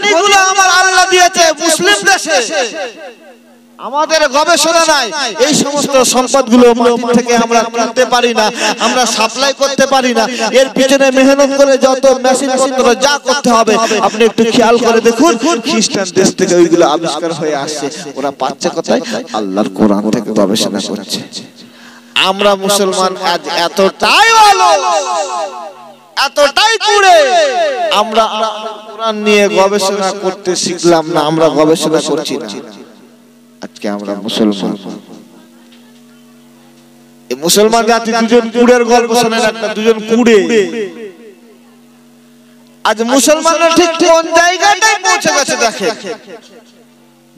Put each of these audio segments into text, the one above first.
খনিগুলো আমার আল্লাহ দিয়েছে মুসলিম দেশে, আমাদের গবেষণা নাই, এই সমস্ত সম্পদগুলো মাটি থেকে আমরা তুলতে পারি না, আমরা সাপ্লাই করতে পারি না। এর পিছনে মেহনত করে যত মেশিন পত্র যা করতে হবে আপনি একটু খেয়াল করে দেখুন, খ্রিস্টান দেশ থেকে ওইগুলো আবিষ্কার হয়ে আসছে। ওরা পাচ্ছে কোথায়? আল্লাহর কোরআন থেকে গবেষণা করছে। আমরা মুসলমান আজ এতটাই ভালো, এতটাই কুড়ে, আমরা কোরআন নিয়ে গবেষণা করতে শিখলাম না, আমরা গবেষণা করছি না। আজকে আমরা মুসলমান, এই মুসলমান জাতি দুজন কুড়ের গল্প শোনেন, একটা দুজন কুড়ে। আজ মুসলমানরা ঠিক কোন জায়গাটায় পৌঁছে গেছে দেখেন,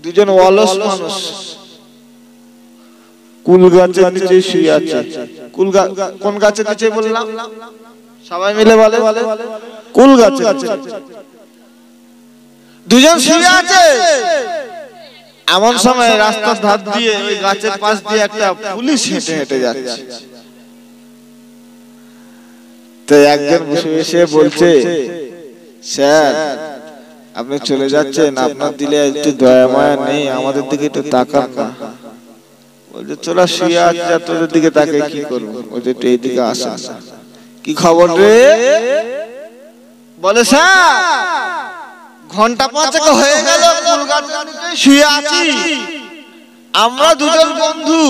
দুজন অলস মানুষ কুল গাছের নিচে শুয়ে আছে। কুল কোন গাছের নিচে বললাম? সবাই মিলে বলে কুল গাছের নিচে দুজন শুয়ে আছে। এমন সময় রাস্তার ধার দিয়ে ওই গাছের পাশ দিয়ে একটা পুলিশ হেঁটে হেঁটে যাচ্ছে। তো একজন বসে এসে বলছে, স্যার আপনি চলে যাচ্ছেন, আপনার দিলে একটু দয়া মায়া নেই, আমাদের দিকে একটু তাকান না। বলছে তোরা শুয়ে আছে, তোদের দিকে তাকে কি করবো? বলছে একটু এইদিকে আসা। কি খবর রে? বলে স্যার ঘন্টা 5 হয়ে গেল কুল গাছের নিচে শুয়ে আছি, আমরা দুজন বন্ধু।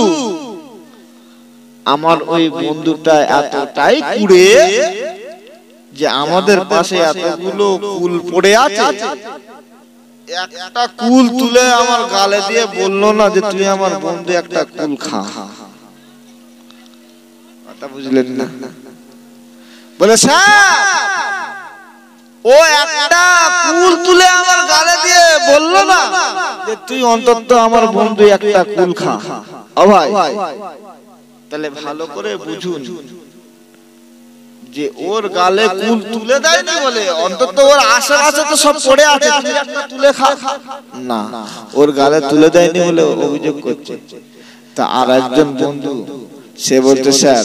আমার ওই বন্ধুটা এতটাই কুড়ে যে আমাদের পাশে এতগুলো কুল পড়ে আছে, একটা কুল তুলে আমার গালে দিয়ে বললো না যে তুই আমার বন্ধু একটা কুল খা। কথা বুঝলেন না? বলে স্যার ও একটা কুল তুলে আমার গালে দিয়ে বললো না যে তুই অন্তত আমার বন্ধু একটা কুল খা। ও ভাই তাহলে ভালো করে বুঝুন যে ওর গালে কুল তুলে দেয়নি বলে অন্তত ওর আশেপাশে তো সব পড়ে আছে, তুই একটা তুলে খা না। ওর গালে তুলে দেয়নি বলে অভিযোগ করছে। তা আর একজন বন্ধু সে বলতে, স্যার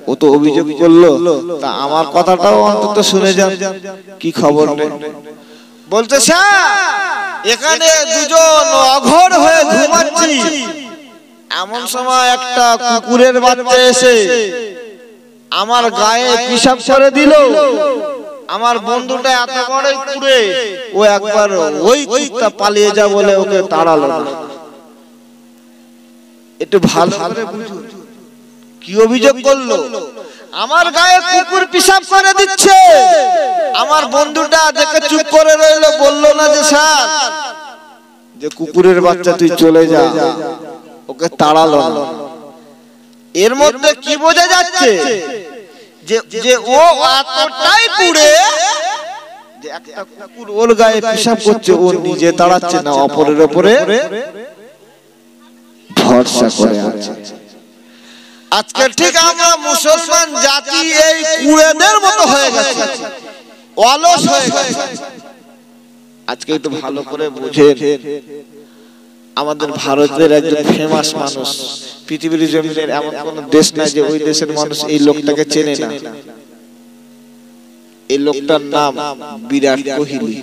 ও তো অভিযোগ করলো, তা আমার কথাটাও অন্তত শুনে যান, কি খবর নেই। বলতে স্যার এখানে দুজন অঘর হয়ে ঘুমাচ্ছি, এমন সময় একটা কুকুরের বাচ্চা এসে আমার গায়ে পিশাব করে দিল। আমার বন্ধুটা এত বড়ই কুড়ে, ও একবার ওই কুত্তা পালিয়ে যা বলে ওকে তাড়ালো না। একটু ভালো করে বুঝুন কি অভিযোগ করলো। আমার গায়ে কুকুর পিশাব করে দিচ্ছে, আমার বন্ধুটা দেখে চুপ করে রইলো, বললো না যে স্যার যে কুকুরের বাচ্চা তুই চলে যা, ওকে তাড়ালো না। এর মধ্যে কি বোঝা যাচ্ছে যে ও এতটাই কুড়ে যে একটা কুকুর ওর গায়ে পিশাব করছে, ও নিজে তাড়াচ্ছে না, অপরের উপরে ভরসা করে আছে। আজকে ঠিক আমরা মুসলমান জাতি এই কুড়েদের মতো হয়ে গেছে, অলস হয়ে গেছে। আজকে একটু ভালো করে বুঝেন, আমাদের ভারতের একজন ফেমাস মানুষ, পৃথিবীর জমিনের এমন কোন দেশ নাই যে ওই দেশের মানুষ এই লোকটাকে চেনে না। এই লোকটার নাম বিরাট কোহলি।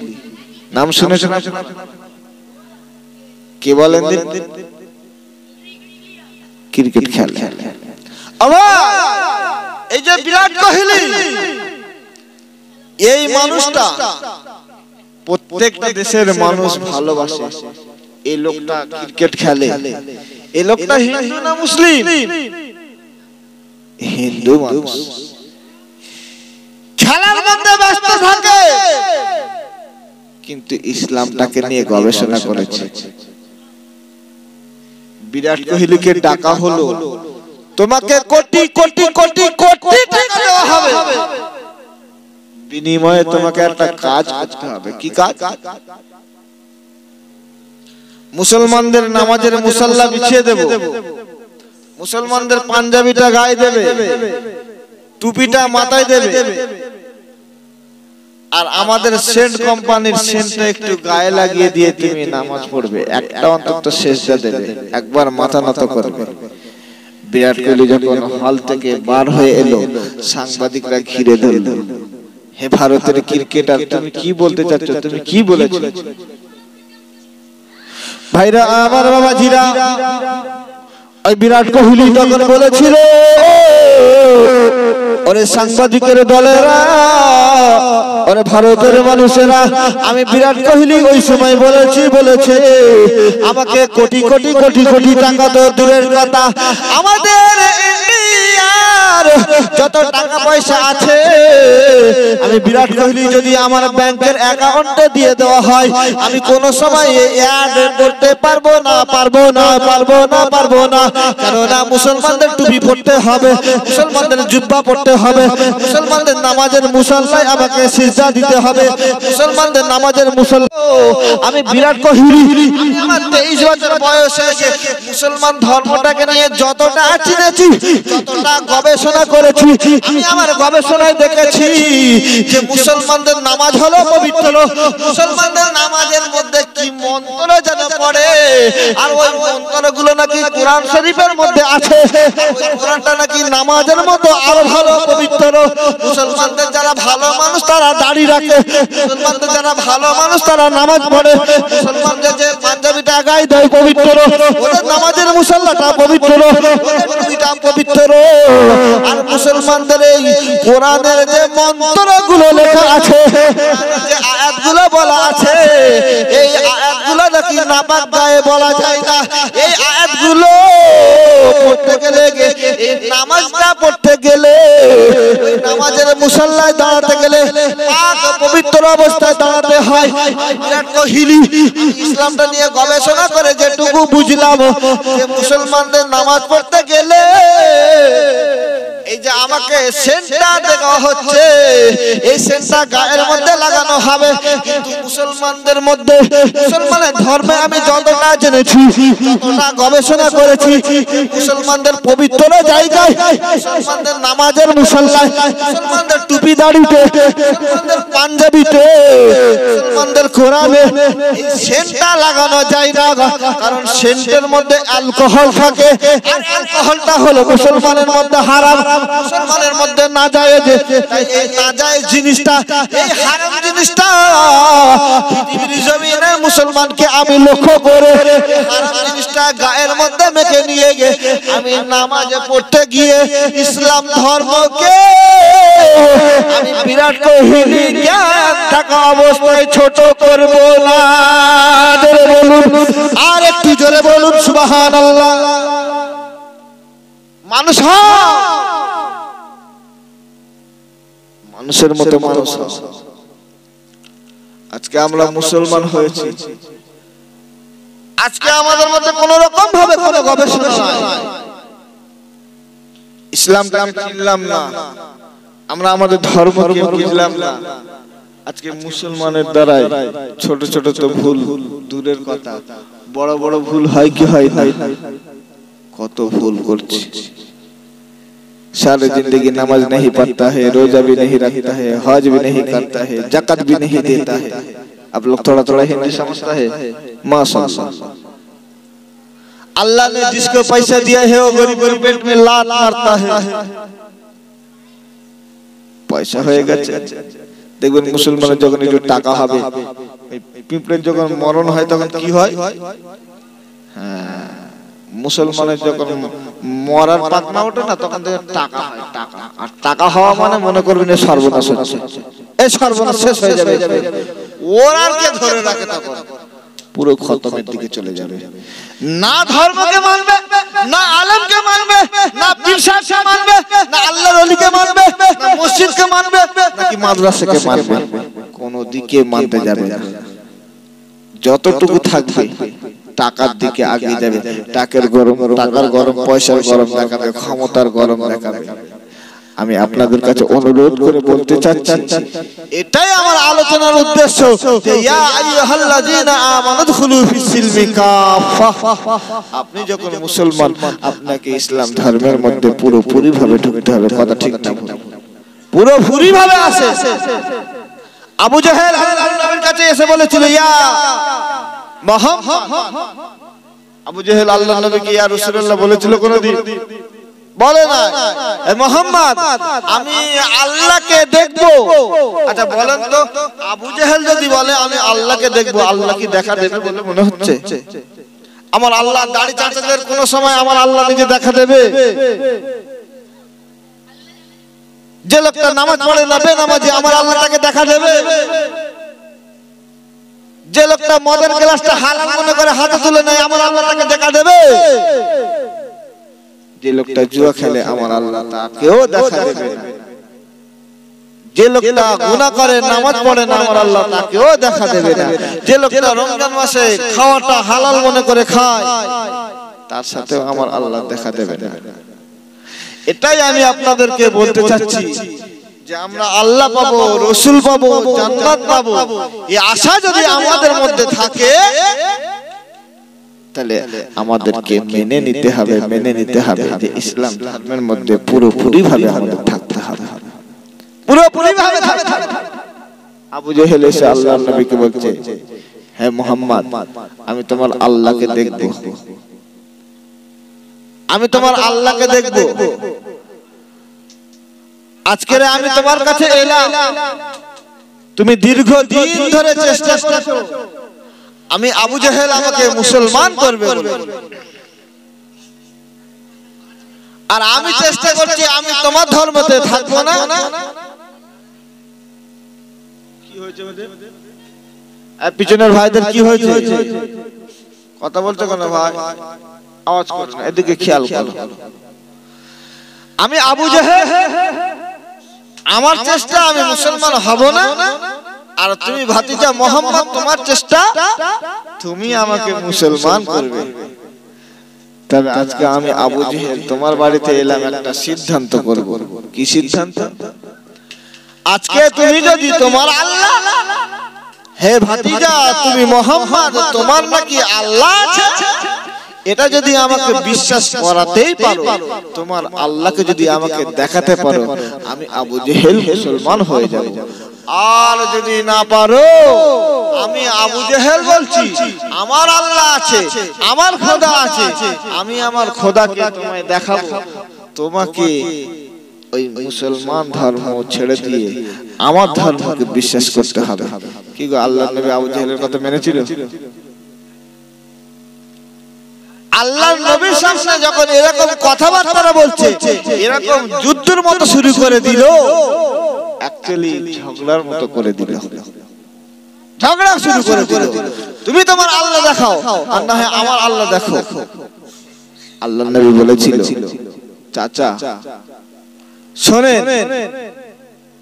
নাম শুনেছেন? কে বলেন? ক্রিকেট খেলে। এই যে বিরাট কোহলি, এই মানুষটা প্রত্যেকটা দেশের মানুষ ভালোবাসে। এই লোকটা ক্রিকেট খেলে। এই লোকটা হিন্দু না মুসলিম? হিন্দু মানুষ, খেলার মধ্যে ব্যস্ত থাকে, কিন্তু ইসলামটাকে নিয়ে গবেষণা করেছে। বিরাট কোহলিকে ডাকা হলো, তোমাকে কোটি কোটি কোটি কোটি টাকা দেওয়া হবে, বিনিময়ে তোমাকে একটা কাজ করতে হবে। কি কাজ? মুসলমানদের নামাজের মুসাল্লা বিছিয়ে দেব, মুসলমানদের পাঞ্জাবিটা গায়ে দেবে, টুপিটা মাথায় দেবে, আর আমাদের সেন্ট কোম্পানির সেন্টটা একটু গায়ে লাগিয়ে দিয়ে তুমি নামাজ পড়বে, একটা অন্তত সেজদা দেবে, একবার মাথা নত করবে। বিরাট কোহলি যখন হল থেকে বার হয়ে এলো, সাংবাদিকরা ঘিরে ধরল, হে ভারতের ক্রিকেটার, তুমি কি বলতে চাচ্ছ, তুমি কি বলেছো? ভাইরা আমার, বাবাজিরা, ওই বিরাট কোহলি তখন বলেছিল, ওরে সাংবাদিকের দলেরা, ওরে ভারতের মানুষেরা, আমি বিরাট কোহলি ওই সময় বলেছে আমাকে কোটি কোটি কোটি কোটি টাকা তো দূরের কথা, আমাদের ইন্ডিয়ার যত টাকা পয়সা আছে, আমি বিরাট কোহলি যদি আমার ব্যাংকের অ্যাকাউন্টে দিয়ে দেওয়া হয়, আমি কোন সময় অ্যাড করতে পারবো না, কেননা মুসলমানদের টুপি পড়তে হবে, মুসলমানদের জুব্বা পড়তে হবে, মুসলমানদের নামাজের মুসল্লায় আমাকে সিজদা দিতে হবে, মুসলমানদের নামাজের মুসল্লা। আমি বিরাট কোহলি, আমার 23 বছর বয়সে মুসলমান ধর্মটাকে নিয়ে যতটা চিনেছি, যতটা গবেষণা করেছি, আমি আমার গবেষণায় দেখেছি যে মুসলমানদের নামাজ হলো পবিত্র, মুসলমানদের নামাজের মধ্যে কি মন্ত্র যেন পড়ে, আর ওই মন্ত্রগুলো নাকি কোরআন শরীফের মধ্যে আছে, ওই কোরআনটা নাকি নামাজের মতো আরো ভালো পবিত্র। মুসলমানদের যারা ভালো মানুষ তারা দাড়ি রাখে, মুসলমানদের যারা ভালো মানুষ তারা নামাজ পড়ে, মুসলমানদের যে পাঞ্জাবিটা গায়ে দেয় পবিত্র, ওদের নামাজের মুসল্লাটা পবিত্র, ওদের টুপিটা পবিত্র। আর মুসলমানদের এই কোরআনের যে মন্ত্রগুলো লেখা আছে, যে আয়াতগুলো বলা আছে, এই আয়াতগুলো নাকি নাপাক গায়ে বলা যায় না। এই আয়াতগুলো পড়তে গেলে, এই নামাজটা পড়তে গেলে, ওই নামাজের মুসল্লায় দাঁড়াতে গেলে পাক পবিত্র অবস্থায় দাঁড়াতে হয়। বিরাট কোহলি ইসলামটা নিয়ে গবেষণা করে যেটুকু বুঝলাম, যে মুসলমানদের নামাজ পড়তে গেলে এই যে আমাকে সেন্টটা দেওয়া হচ্ছে, এই সেন্টটা গায়ের মধ্যে লাগানো হবে, কিন্তু মুসলমানদের মধ্যে, মুসলমানের ধর্মে আমি যতটা জেনেছি, যতটা গবেষণা করেছি, মুসলমানদের পবিত্র জায়গায়, মুসলমানদের নামাজের মুসল্লায়, মুসলমানদের টুপি দাড়িতে, মুসলমানদের পাঞ্জাবিতে, মুসলমানদের কোরআনে এই সেন্টটা লাগানো যায় না, কারণ সেন্টের মধ্যে অ্যালকোহল থাকে, আর অ্যালকোহলটা হলো মুসলমানের মধ্যে হারাম, মুসলমানের মধ্যে নাজায়েজ। তাই এই নাজায়েজ জিনিসটা, এই হারাম জিনিসটা পৃথিবীর জমিনে মুসলমানকে আমি লক্ষ্য করে হারাম জিনিসটা গায়ের মধ্যে মেখে নিয়ে গিয়ে আমি নামাজে পড়তে গিয়ে ইসলাম ধর্মকে আমি বিরাট কোহলি জ্ঞান থাকা অবস্থায় ছোট করব না। জোরে বলুন, আর একটু জোরে বলুন সুবহানাল্লাহ। মানুষ মানুষের মতো মানুষ। আজকে আমরা মুসলমান হয়েছি, আজকে আমাদের মধ্যে কোন রকম ভাবে কোনো গবেষণা নাই, ইসলামটা আমি চিনলাম না, আমরা আমাদের ধর্মকে বুঝলাম না। আজকে মুসলমানের দ্বারাই ছোট ছোট তো ভুল দূরের কথা, বড় বড় ভুল হয় কি হয় না, কত ভুল করছি। सारी जिंदगी नमाज नहीं पढ़ता है, रोजा भी नहीं रखता है, हज भी नहीं करता है, ज़कात भी नहीं देता है। आप लोग थोड़ा थोड़ा हिंदी समझता है, माशाअल्लाह। अल्लाह ने जिसको पैसा दिया है वो गरीब के पेट में लात मारता है। पैसा होएगा দেখবেন মুসলমানের যখন একটু টাকা হবে, পিঁপড়ের যখন মরণ হয় তখন কি হয়? হ্যাঁ, মুসলমানের যখন মরার পাতনা ওঠে না তখন থেকে টাকা হয়, টাকা। আর টাকা হওয়া মানে মনে করবেন এই সর্বনাশ হচ্ছে, এই সর্বনাশ শেষ হয়ে যাবে, ওরা আর কে ধরে রাখে, তখন পুরো খতমের দিকে চলে যাবে। না ধর্মকে মানবে, না আলেমকে মানবে, না পীর সাহেবকে মানবে, না আল্লাহর ওলিকে মানবে, না মসজিদকে মানবে, নাকি মাদ্রাসাকে মানবে, কোন দিকে মানতে যাবে না। যতটুকু থাকবে টাকার দিকে আগে যাবে, টাকার গরম, পয়সার গরম দেখাবে, ক্ষমতার গরম দেখাবে। আমি আপনাদের কাছে অনুরোধ করে বলতে চাচ্ছি, এটাই আমার আলোচনার উদ্দেশ্য, যে ইয়া আইয়ুহাল্লাযীনা আমানু দুখুলু ফিস-সিলমি কাফা। আপনি যখন মুসলমান, আপনাকে ইসলাম ধর্মের মধ্যে পুরোপুরি ভাবে ঢুকতে হবে। কথা ঠিক না? পুরোপুরি ভাবে আসে। আবু জাহেল আল্লাহর নবীর কাছে এসে বলেছিল, ইয়া মুহাম্মদ। আবু জাহেল আল্লাহর নবীকে ইয়া রাসূলুল্লাহ বলেছিল কোনদিন? বলে না মোহাম্মদ আমি আল্লাহকে দেখবো। আচ্ছা বলেন তো আবু জেহেল যদি বলে আমি আল্লাহকে দেখবো, আল্লাহ কি দেখা দেবে বলে মনে হচ্ছে? আমার আল্লাহ দাড়ি চাচাদের কোন সময় আমার আল্লাহ নিজে দেখা দেবে? যে লোকটা নামাজ পড়ে না বেনামাজি আমার আল্লাহ তাকে দেখা দেবে? যে লোকটা মদের গ্লাসটা হারাম মনে করে হাতে তুলে নেয় আমার আল্লাহ তাকে দেখা দেবে? যে লোকটা জুয়া খেলে আমার আল্লাহ তাকেও দেখা দেবে না। যে লোকটা গুনাহ করে নামাজ পড়ে না আমার আল্লাহ তাকেও দেখা দেবে না। যে লোকটা রমজান মাসে খাওয়াটা হালাল মনে করে খায় তার সাথেও আমার আল্লাহ দেখা দেবে না। এটাই আমি আপনাদেরকে বলতে চাচ্ছি যে আমরা আল্লাহ পাবো, রাসূল পাবো, জান্নাত পাবো, এই আশা যদি আমাদের মধ্যে থাকে তাহলে আমাদেরকে মেনে নিতে হবে যে ইসলাম ধর্মের মধ্যে পুরোপুরি ভাবে আমাদের থাকতে হবে, পুরোপুরি ভাবে থাকতে হবে। আবু জেহেল এসে আল্লাহর নবীকে বলছে, হে মুহাম্মদ আমি তোমার আল্লাহকে দেখব, আমি তোমার আল্লাহকে দেখব। আজকে আমি তোমার কাছে এলাম, তুমি দীর্ঘদিন ধরে চেষ্টা করছো আমি আবু জেহেল আমাকে মুসলমান করবে বলে, আর আমি চেষ্টা করছি আমি তোমার ধর্মতে থাকবো না। কি হয়েছে পিছনের ভাইদের? কি হয়েছে? কথা বলছো কেন ভাই? আওয়াজ করো না, এদিকে খেয়াল করো। আমি আবু জেহেল আমার চেষ্টা আমি মুসলমান হব না, আর তুমি ভাতিজা মুহাম্মদ তোমার চেষ্টা তুমি আমাকে মুসলমান করবে। তবে আজকে আমি আবু জেহেল তোমার বাড়িতে এলাম একটা সিদ্ধান্ত করব। কি সিদ্ধান্ত? আজকে তুমি যদি তোমার আল্লাহ, হে ভাতিজা তুমি মুহাম্মদ তোমার নাকি আল্লাহ আছে, এটা যদি আমাকে বিশ্বাস করাতেই পারো, তোমার আল্লাহকে যদি আমাকে দেখাতে পারো, আমি আবু জেহেল মুসলমান হয়ে যাব। আর যদি না পারো, আমি আবু জেহেল বলছি আমার আল্লাহ আছে, আমার খোদা আছে, আমি আমার খোদাকে তোমায় দেখাবো, তোমাকে ওই মুসলমান ধর্ম ছেড়ে দিয়ে আমার ধর্মকে বিশ্বাস করতে হবে। কি গো, আল্লাহর নবী আবু জেহেলের কথা মেনেছিল? আল্লাহর নবীর সামনে যখন এরকম কথাবার্তা বলছে, এরকম যুদ্ধের মতো শুরু করে দিল, অ্যাকচুয়ালি ঝগড়ার মতো করে দিল, ঝগড়া শুরু করে দিল। তুমি তোমার আল্লাহ দেখাও, আর না হয় আমার আল্লাহ দেখো। আল্লাহর নবী বলেছিল, চাচা শোনেন,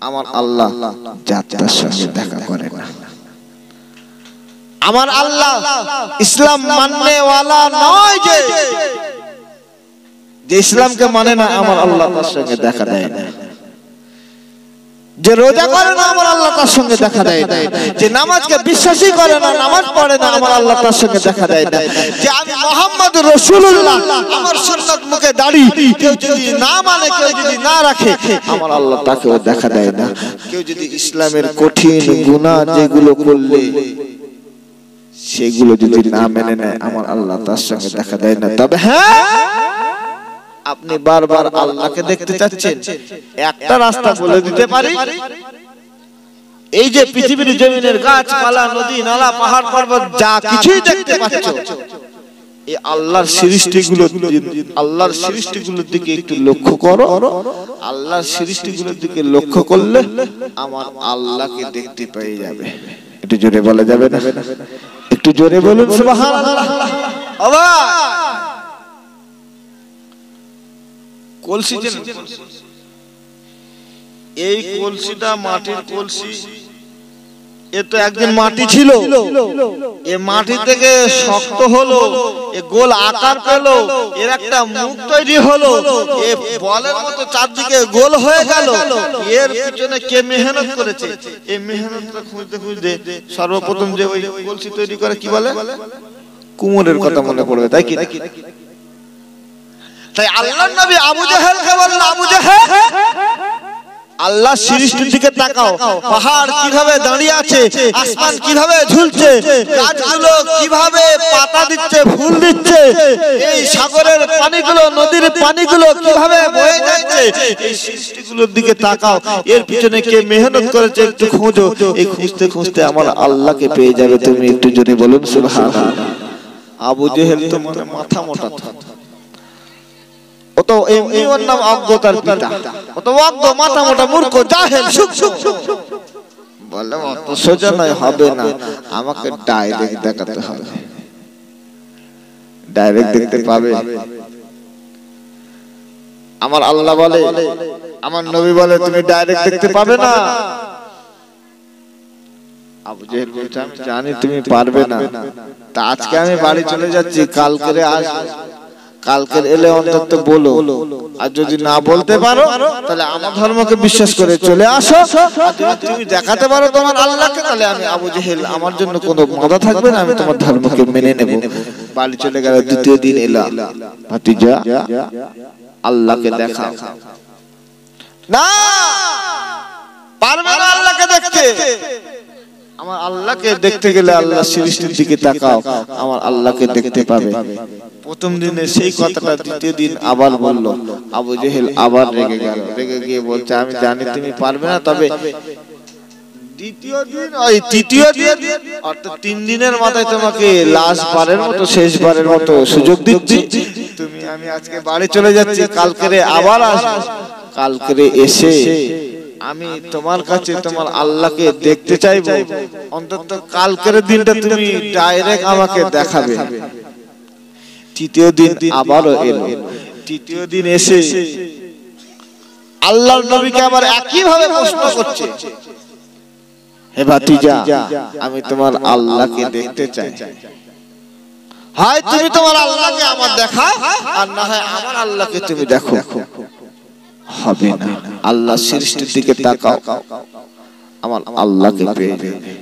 আমার আল্লাহ জাতটার সঙ্গে দেখা করে না, আমার আল্লাহ ইসলাম মাননে ওয়ালা নয়, যে ইসলামকে মানে না আমার আল্লাহ তার সঙ্গে দেখা দেয় না। যে রোজা করে না আমার আল্লাহ তার সঙ্গে দেখা দেয় না। যে নামাজকে বিশ্বাসই করে না, নামাজ পড়ে না, আমার আল্লাহ তার সঙ্গে দেখা দেয় না। যে আমি মুহাম্মদ রাসূলুল্লাহ, আমার সুন্নাত মুখে দাঁড়ি কেউ যদি না মানে, কেউ যদি না রাখে, আমার আল্লাহ তাকেও দেখা দেয় না। কেউ যদি ইসলামের কঠিন গুনাহ যেগুলো করলে সেগুলো যদি না মেনে নেয়, আমার আল্লাহ তার সঙ্গে দেখা দেয় না। তবে হ্যাঁ, আপনি বারবার আল্লাহকে দেখতে চাচ্ছেন, একটা রাস্তা বলে দিতে পারি। এই যে পৃথিবীর জমিনের গাছপালা, নদী নালা, পাহাড় পর্বত যা কিছুই দেখতে পাচ্ছ, এই আল্লাহর সৃষ্টিগুলোর দিকে একটু লক্ষ্য করো। আল্লাহর সৃষ্টিগুলোর দিকে লক্ষ্য করলে আমার আল্লাহকে দেখতে পেয়ে যাবে। একটু জোরে বলা যাবে না? একটু জোরে বলুন সুবহানাল্লাহ। কলসি, এই কলসিটা মাটির কলসি, এ তো একদিন মাটি ছিল, এ মাটি থেকে শক্ত হলো, এ গোল আকার পেল, এর একটা মুখ তৈরি হলো, এ বলের মতো চারদিকে গোল হয়ে গেল। এর পিছনে কে মেহনত করেছে? এই মেহনতটা খুঁজতে খুঁজতে সর্বপ্রথম যে ওই কলসি তৈরি করে কি বলে? কুমোরের কথা মনে পড়বে, তাই কি? তাই আল্লাহর নবী আবু জেহেলকে বললেন, আবু জেহেল আল্লাহ সৃষ্টির দিকে তাকাও, পাহাড় কিভাবে দাঁড়িয়ে আছে, আসমান কিভাবে ঝুলছে, গাছগুলো কিভাবে পাতা দিচ্ছে, ফুল দিচ্ছে, এই সাগরের পানিগুলো, নদীর পানিগুলো কিভাবে বয়ে যাচ্ছে, এই সৃষ্টিগুলোর দিকে তাকাও। এর পিছনে কে মেহনত করেছে একটু খোঁজো। এই খুঁজতে খুঁজতে আমার আল্লাহকে পেয়ে যাবে। তুমি একটু জোরে বলুন সুবহানাল্লাহ। আবু জেহেল তো মানে মাথা মোটা, ও তো এমনি ওর নাম অজ্ঞতার পিতা, ও তো অজ্ঞ, মাথা মোটা, মূর্খ, জাহেল, বলে অত সোজা নয়, হবে না, আমাকে ডাইরেক্ট দেখাতে হবে। ডাইরেক্ট দেখতে পাবে? আমার আল্লাহ বলে, আমার নবী বলে তুমি ডাইরেক্ট দেখতে পাবে না। আবু জেহেল বলছে আমি জানি তুমি পারবে না, তা আজকে আমি বাড়ি চলে যাচ্ছি, কালকে আসবো, কালকে এলে অন্তত বলো, আর যদি না বলতে পারো তাহলে আমার ধর্মকে বিশ্বাস করে চলে আসো। তুমি দেখাতে পারো তোমার আল্লাহকে, তাহলে আমি আবু জেহেল, আমার জন্য কোনো বাধা থাকবে না, আমি তোমার ধর্মকে মেনে নেব। বাড়ি চলে গেল। দ্বিতীয় দিন এলা, ভাতিজা আল্লাহকে দেখা, না পারবে না আল্লাহকে দেখতে। আমার আল্লাহকে দেখতে গেলে আল্লাহ সৃষ্টির দিকে তাকাও, আমার আল্লাহকে দেখতে পাবে। প্রথম দিনে সেই কথাটা দ্বিতীয় দিন আবার বলল। আবু জেহেল আবার রেগে গেল, রেগে গিয়ে বলছে আমি জানি তুমি পারবে না, তবে দ্বিতীয় দিন ওই তৃতীয় দিন অর্থাৎ 3 দিনের মাথায় তোমাকে লাস্ট বারের মতো, শেষবারের মতো সুযোগ দিচ্ছি। তুমি, আমি আজকে বাড়ি চলে যাচ্ছি, কালকে আবার আসবো, কালকে এসে আমি তোমার কাছে তোমার আল্লাহকে দেখতে চাইবো। অন্তত কালকের দিনটা তুমি ডাইরেক্ট আমাকে দেখাবে। তৃতীয় দিন আবারও এলো। তৃতীয় দিন এসে আল্লাহর নবীকে আবার একই ভাবে প্রশ্ন করছে, হে ভাতিজা আমি তোমার আল্লাহকে দেখতে চাই, হয় তুমি তোমার আল্লাহকে আমার দেখা, আর না হয় আমার আল্লাহকে তুমি দেখো। হবে না, আল্লাহ সৃষ্টির দিকে তাকাও, আমার আল্লাহকে পেয়ে যাবে।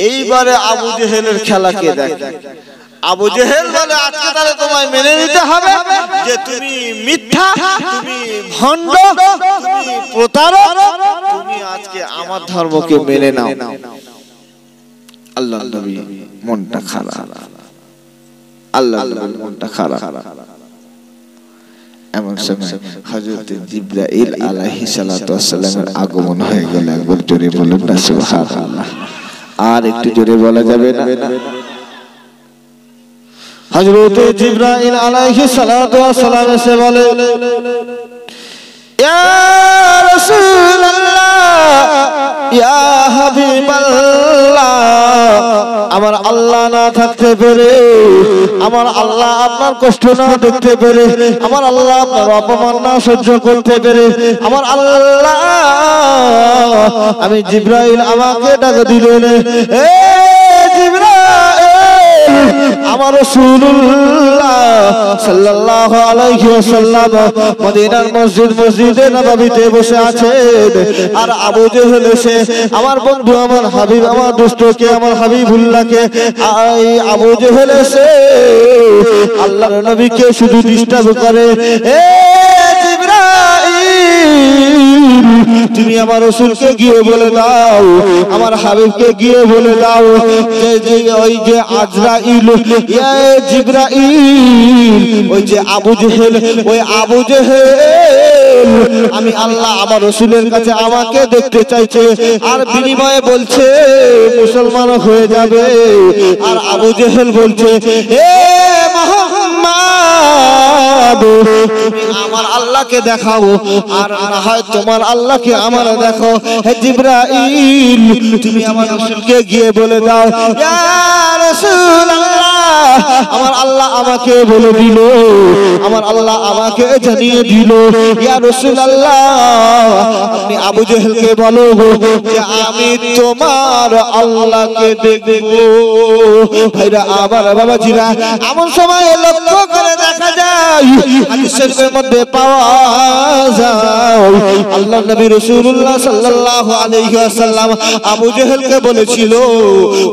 এইবারে আবু জেহেলের খেলা কে দেখে? আবু জেহেল বলে আজকে তাহলে তোমায় মেনে নিতে হবে যে তুমি মিথ্যা, তুমি ভণ্ড, তুমি প্রতারক, তুমি আজকে আমার ধর্মকে মেনে নাও। আল্লাহর নবী মনটা খারাপ, আল্লাহর নবীর মনটা খারাপ। এমন সময় হযরত জিবরাইল আলাইহিস সালাতু ওয়াস সালামের আগমন হয়ে গেল। একবার জোরে বলুন না সুবহানাল্লাহ। আর একটু জোরে বলা যাবে না? হযরত জিবরাইল আলাইহিস সালাতু ওয়াস সালাম এসে বলে, ইয়া রাসূলুল্লাহ, ইয়া হাবিবাল্লাহ, আমার আল্লাহ না থাকতে পেরে, আমার আল্লাহ আপনার কষ্ট না দেখতে পেরে, আমার আল্লাহ আপনার অপমান না সহ্য করতে পেরে, আমার আল্লাহ, আমি জিবরাইল আমাকে ডাক দিলেন, এ জিবরাইল, আমার রাসূলুল্লাহ সাল্লাল্লাহু আলাইহি ওয়াসাল্লাম মদিনার মসজিদে নববীতে বসে আছেন, আর আবু জেহেল এসে আমার বন্ধু, আমার হাবিব, আমার দোস্তকে, আমার হাবিবুল্লাহকে, আবু জেহেল এসে আল্লাহর নবীকে শুধু ডিস্টার্ব করে। এ তুমি আমার রাসূলকে গিয়ে বলে দাও, আমার হাবিবকে গিয়ে বলে দাও যে ওই যে আজরাইল, ইয়া জিবরাইল, ওই যে আবু জেহেল, ওই আবু জেহেল আমি আল্লাহ আমার রাসূলের কাছে আমাকে দেখতে চাইছে, আর বিনিময়ে বলছে মুসলমান হয়ে যাবে। আর আবু জেহেল বলছে, হে মুহাম্মদ, তুমি আমার আল্লাহকে দেখাও, আর না হয় তোমার আল্লাহকে আমার দেখো। হে জিবরাইল, তুমি আমার রাসূলকে গিয়ে বলে দাও, ইয়া রাসূলুল্লাহ, আমার আল্লাহ আমাকে বলে দিল, আমার আল্লাহ আমাকে জানিয়ে দিল, ইয়া রাসূলুল্লাহ, আপনি আবু জেহেলকে বলো যে আমি তোমার আল্লাহকে দেখব। ভাইরা আমার, বাবাজিরা, এমন সময় লক্ষ্য করে দেখা যায়, হাদিস শরীফের মধ্যে পাওয়া যায়, আল্লাহর নবী রাসূলুল্লাহ সাল্লাল্লাহু আলাইহি ওয়াসাল্লাম আবু জেহেলকে বলেছিল,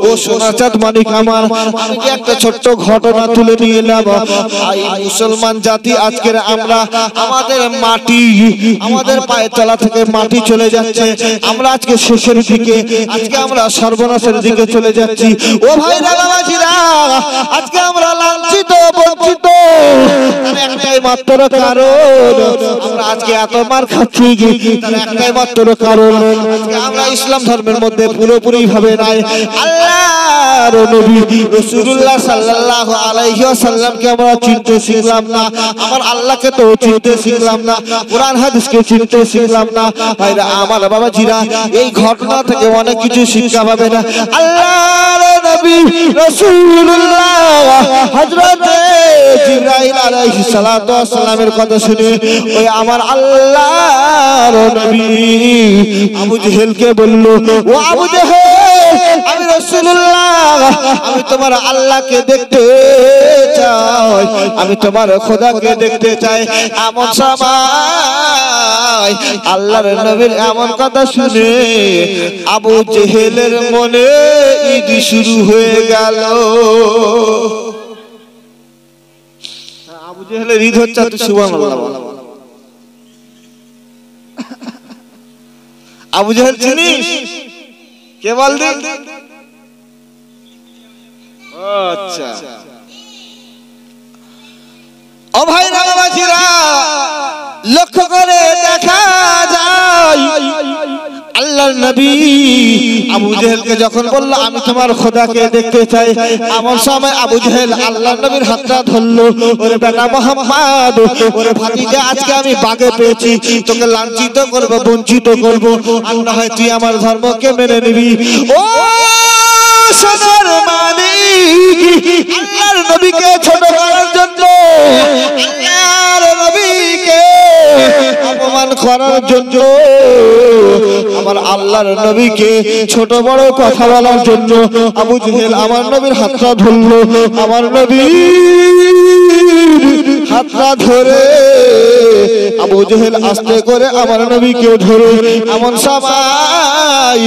ও সোনা চাঁদ মানিক আমার, আমি যে একটা ছোট্ট ঘটনা তুলে নিয়ে এলাম। এই মুসলমান জাতি আজকের আমরা আমাদের মাটি, আমাদের পায়ের তলা থেকে মাটি চলে যাচ্ছে। আমরা আজকে শেষের দিকে, আজকে আমরা সর্বনাশের দিকে চলে যাচ্ছি। ও ভাইরা বাবাজিরা, আজকে আমরা লাঞ্ছিত বঞ্চিত একটাই মাত্র কারণ, আমরা আজকে এত মার খাচ্ছি তার একটাই মাত্র কারণ, আজকে আমরা ইসলাম ধর্মের মধ্যে পুরোপুরি ভাবে নাই। আল্লাহর নবী রাসূলুল্লাহ সাল্লাল্লাহু আলাইহি ওয়াসাল্লামকে আমরা চিনতে শিখলাম না, আমার আল্লাহকে তো চিনতে শিখলাম না, কোরআন হাদিসকে চিনতে শিখলাম না। ভাইরা আমার বাবাজিরা, এই ঘটনা থেকে অনেক কিছু শিক্ষা পাবে না। আল্লাহর নবী রাসূলুল্লাহ হযরত জিবরাইল আলাইহিস সালাতু ওয়াস সালামের কথা শুনে ওই আমার আল্লাহর নবী আবু জেহেলকে বলল, ও আবু জেহেল, আমি রাসূলুল্লাহ, আমি তোমার আল্লাহকে দেখতে চাই, আমি তোমার খোদাকে দেখতে চাই। এমন সময় আল্লাহর নবীর এমন কথা শুনে আবু জেহেলের মনে ঈদ শুরু হয়ে গেল। আবু জেহেলের ঈদ হচ্ছে সুবহানাল্লাহ। আবু জেহেল চিনিস? কে বলদি? আচ্ছা, ও ভাইরা বাবাজিরা, লক্ষ্য করে দেখা যায় আল্লাহর নবী আবু জেহেলকে যখন বলল আমি তোমার খোদাকে দেখতে চাই, এমন সময় আবু জেহেল আল্লাহর নবীর হাতটা ধরলো। ওরে বেটা মুহাম্মদ, ওরে ভাতিজা, আজকে আমি বাগে পেয়েছি, তোকে লাঞ্ছিত করব, বঞ্চিত করব, আর না হয় তুই আমার ধর্মকে মেনে নিবি। ও সোনার মালিক, আল্লাহর নবীকে ছোট করার জন্য, আল্লাহর নবীকে অপমান করার জন্য, আমার আল্লাহর নবীকে ছোট বড় কথা বলার জন্য আবু জেহেল আমার নবীর হাতটা ধরলো। আমার নবীর হাতটা ধরে আবু জেহেল আস্তে করে আমার নবীকে ধরে এমন সময়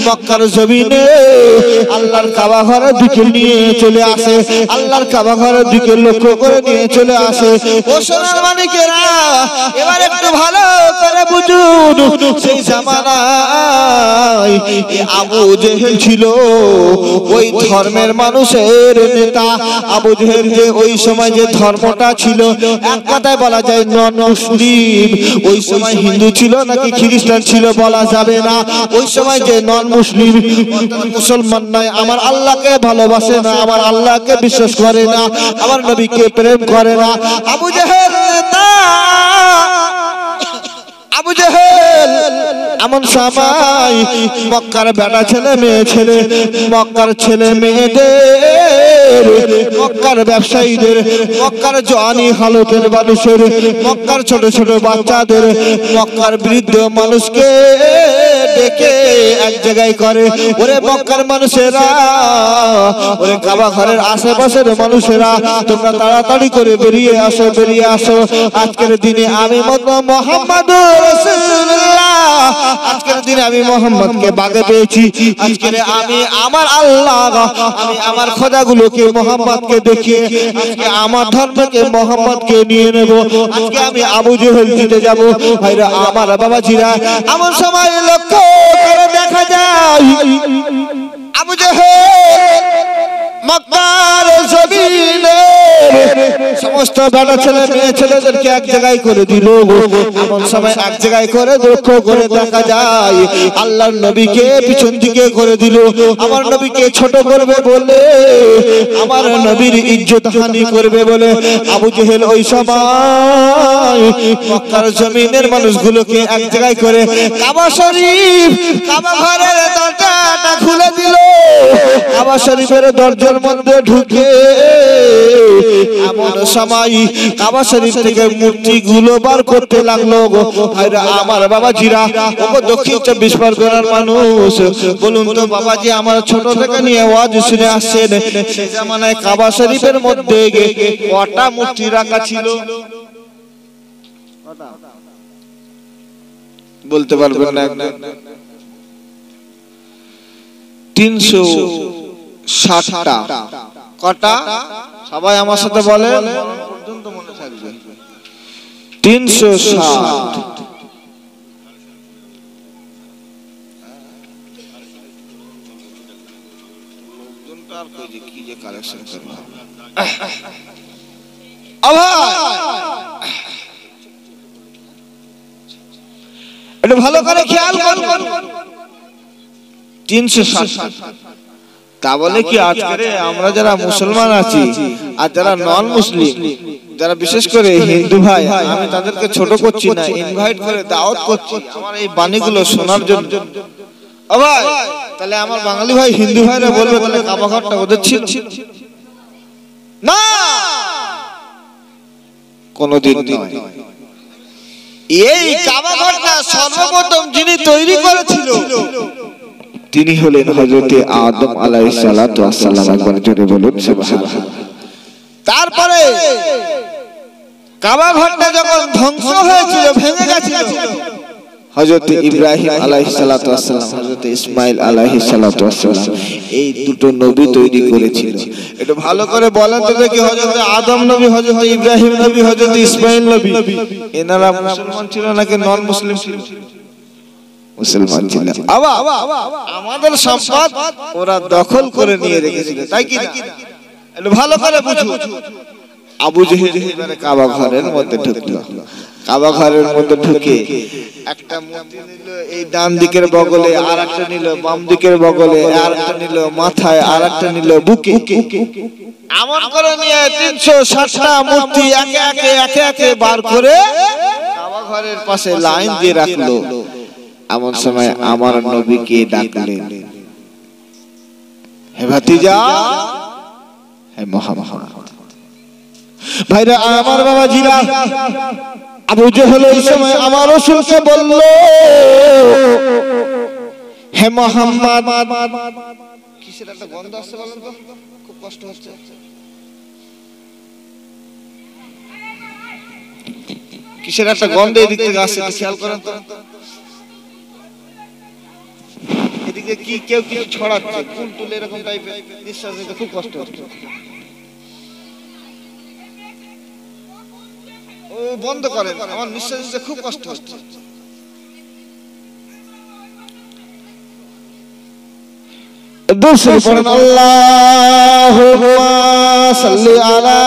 মক্কার জমিনে আল্লাহর কাবা ঘরের দিকে নিয়ে চলে আসে, আল্লাহর কাবা ঘরের দিকে লক্ষ্য করে নিয়ে চলে আসে। ও সোনার মানিকেরা, এবার একটু ভালো করে বুঝুন, সেই জামানায় আবু জেহেল ছিল ওই ধর্মের মানুষের নেতা। আবু জেহেল যে ওই সময় যে ধর্মটা ছিল, এক কথায় বলা যায় নন মুসলিম। ওই সময় হিন্দু ছিল নাকি খ্রিস্টান ছিল বলা যাবে না। ওই সময় যে নন মুসলিম, মুসলমান নয়, আমার আল্লাহকে ভালোবাসে না, আমার আল্লাহকে বিশ্বাস করে না, আমার নবীকে প্রেম করে না। আবু জেহেল নেতা, আবু জেহেল এমন সময় মক্কার বেটা ছেলে মেয়ে ছেলে, মক্কার ছেলে মেয়েদের, মক্কার ব্যবসায়ীদের, মক্কার জওয়ানি হালতের মানুষের, মক্কার ছোট ছোট বাচ্চাদের, মক্কার বৃদ্ধ মানুষকে ডেকে এক জায়গায় করে, ওরে মক্কার মানুষেরা, ওরে কাবা ঘরের আশেপাশের মানুষেরা, তোমরা তাড়াতাড়ি করে বেরিয়ে আসো, বেরিয়ে আসো। আজকের দিনে আমি মুহাম্মদুর রাসূলুল্লাহ, আজকের দিনে আমি মুহাম্মদকে বাগে পেয়েছি। আজকের আমি আমার আল্লাহ, আমি আমার খোদাগুলোকে মুহাম্মদকে দেখিয়ে আজকে আমার ধর্মকে মুহাম্মদকে নিয়ে নেব। আজকে আমি আবু জেহেল জিতে যাব। ভাইরা আমার বাবাজিরা, এমন সময় লক্ষ্য করে দেখা যায় আবু জেহেল মক্কার জমিনে সমস্ত বেটা ছেলে মেয়ে ছেলেদেরকে এক জায়গায় করে দিল। এমন সময় এক জায়গায় করে লক্ষ্য করে দেখা যায় আল্লাহর নবীকে পিছন দিকে করে দিল। আমার নবীকে ছোট করবে বলে, আমার নবীর ইজ্জত হানি করবে বলে আবু জেহেল ওই সময় মক্কার জমিনের মানুষগুলোকে এক জায়গায় করে কাবা শরীফ, কাবা ঘরের দরজাটা খুলে দিল। কাবা শরীফের দরজার মধ্যে ঢুকে এমন সময় কাবা শরীফ থেকে মূর্তিগুলো বার করতে লাগলো। ভাইরা আমার বাবাজিরা, ও দক্ষিণ 24 পরগনার মানুষ, বলুন তো বাবাজি, আমার ছোট থেকে নিয়ে ওয়াজ শুনে আসছেন, সে জামানায় কাবা শরীফের মধ্যে কটা মূর্তি রাখা ছিল বলতে পারবেন না? 360টা। কটা? সবাই আমার সাথে বলে পর্যন্ত মনে থাকবে 360। কি যে কালেকশন করবে এটা ভালো করে খেয়াল করুন 360। তা বলে কি আজকে আমরা যারা মুসলমান আছি আর যারা নন মুসলিম, যারা বিশেষ করে হিন্দু ভাই, আমি তাদেরকে ছোট করছি না, ইনভাইট করে দাওয়াত করছি আমার এই বাণীগুলো শোনার জন্য। ও ভাই, তাহলে আমার বাঙালি ভাই হিন্দু ভাইরা বলবে তাহলে কাবা ঘরটা ওদের ছিল না? কোনদিন নয়। এই কাবা ঘরটা সর্বপ্রথম যিনি তৈরি করেছিল তিনি হলেন হযরত আদম আলাইহিস সালাতু ওয়াস সালাম। একবার জোরে বলুন সুবহানাল্লাহ। তারপরে কাবা ঘরটা যখন ধ্বংস হয়েছিল, ভেঙে গেছিল, হযরত ইব্রাহিম আলাইহিস সালাতু ওয়াস সালাম, হযরত ইসমাইল আলাইহিস সালাতু ওয়াস সালাম এই দুটো নবী তৈরি করেছিল। এটা ভালো করে বলেন তো দেখি, হযরত আদম নবী, হযরত ইব্রাহিম নবী, হযরত ইসমাইল নবী এনারা মুসলমান ছিল নাকি নন মুসলিম ছিল? মুসলমান ছিল। আমাদের সম্পদ ওরা দখল করে নিয়ে রেখেছিল, তাই কি না? এটা ভালো করে বুঝুন। আবু জেহেল এবারে কাবা ঘরের মধ্যে ঢুকলো। কাবা ঘরের মধ্যে ঢুকে একটা মূর্তি নিল এই ডান দিকের বগলে, আর একটা নিল বাম দিকের বগলে, আর একটা নিল মাথায়, আর একটা নিল বুকে। এমন করে নিয়ে 360টা মূর্তি একে একে বার করে কাবা ঘরের পাশে লাইন দিয়ে রাখলো। এমন সময় আমার নবীকে ডাকলেন, হে ভাতিজা, হে মুহাম্মদ। ভাইরা আমার বাবাজিরা, আবু জেহেল এই সময় আমার রাসূলকে বলল, হে মুহাম্মদ। কিসের একটা গন্ধ আসছে বলেন তো, খুব কষ্ট হচ্ছে। কিসের একটা গন্ধ এদিক থেকে আসছে, খেয়াল করেন তো। এদিকে কি কেউ কিছু ছড়াচ্ছে, ফুল টুল এরকম টাইপের, নিঃশ্বাস নিতে খুব কষ্ট হচ্ছে। ও বন্ধ করেন, আমার নিঃশ্বাস নিতে খুব কষ্ট হচ্ছে। দুসরি পড়েন, আল্লাহুম্মা সাল্লি আলা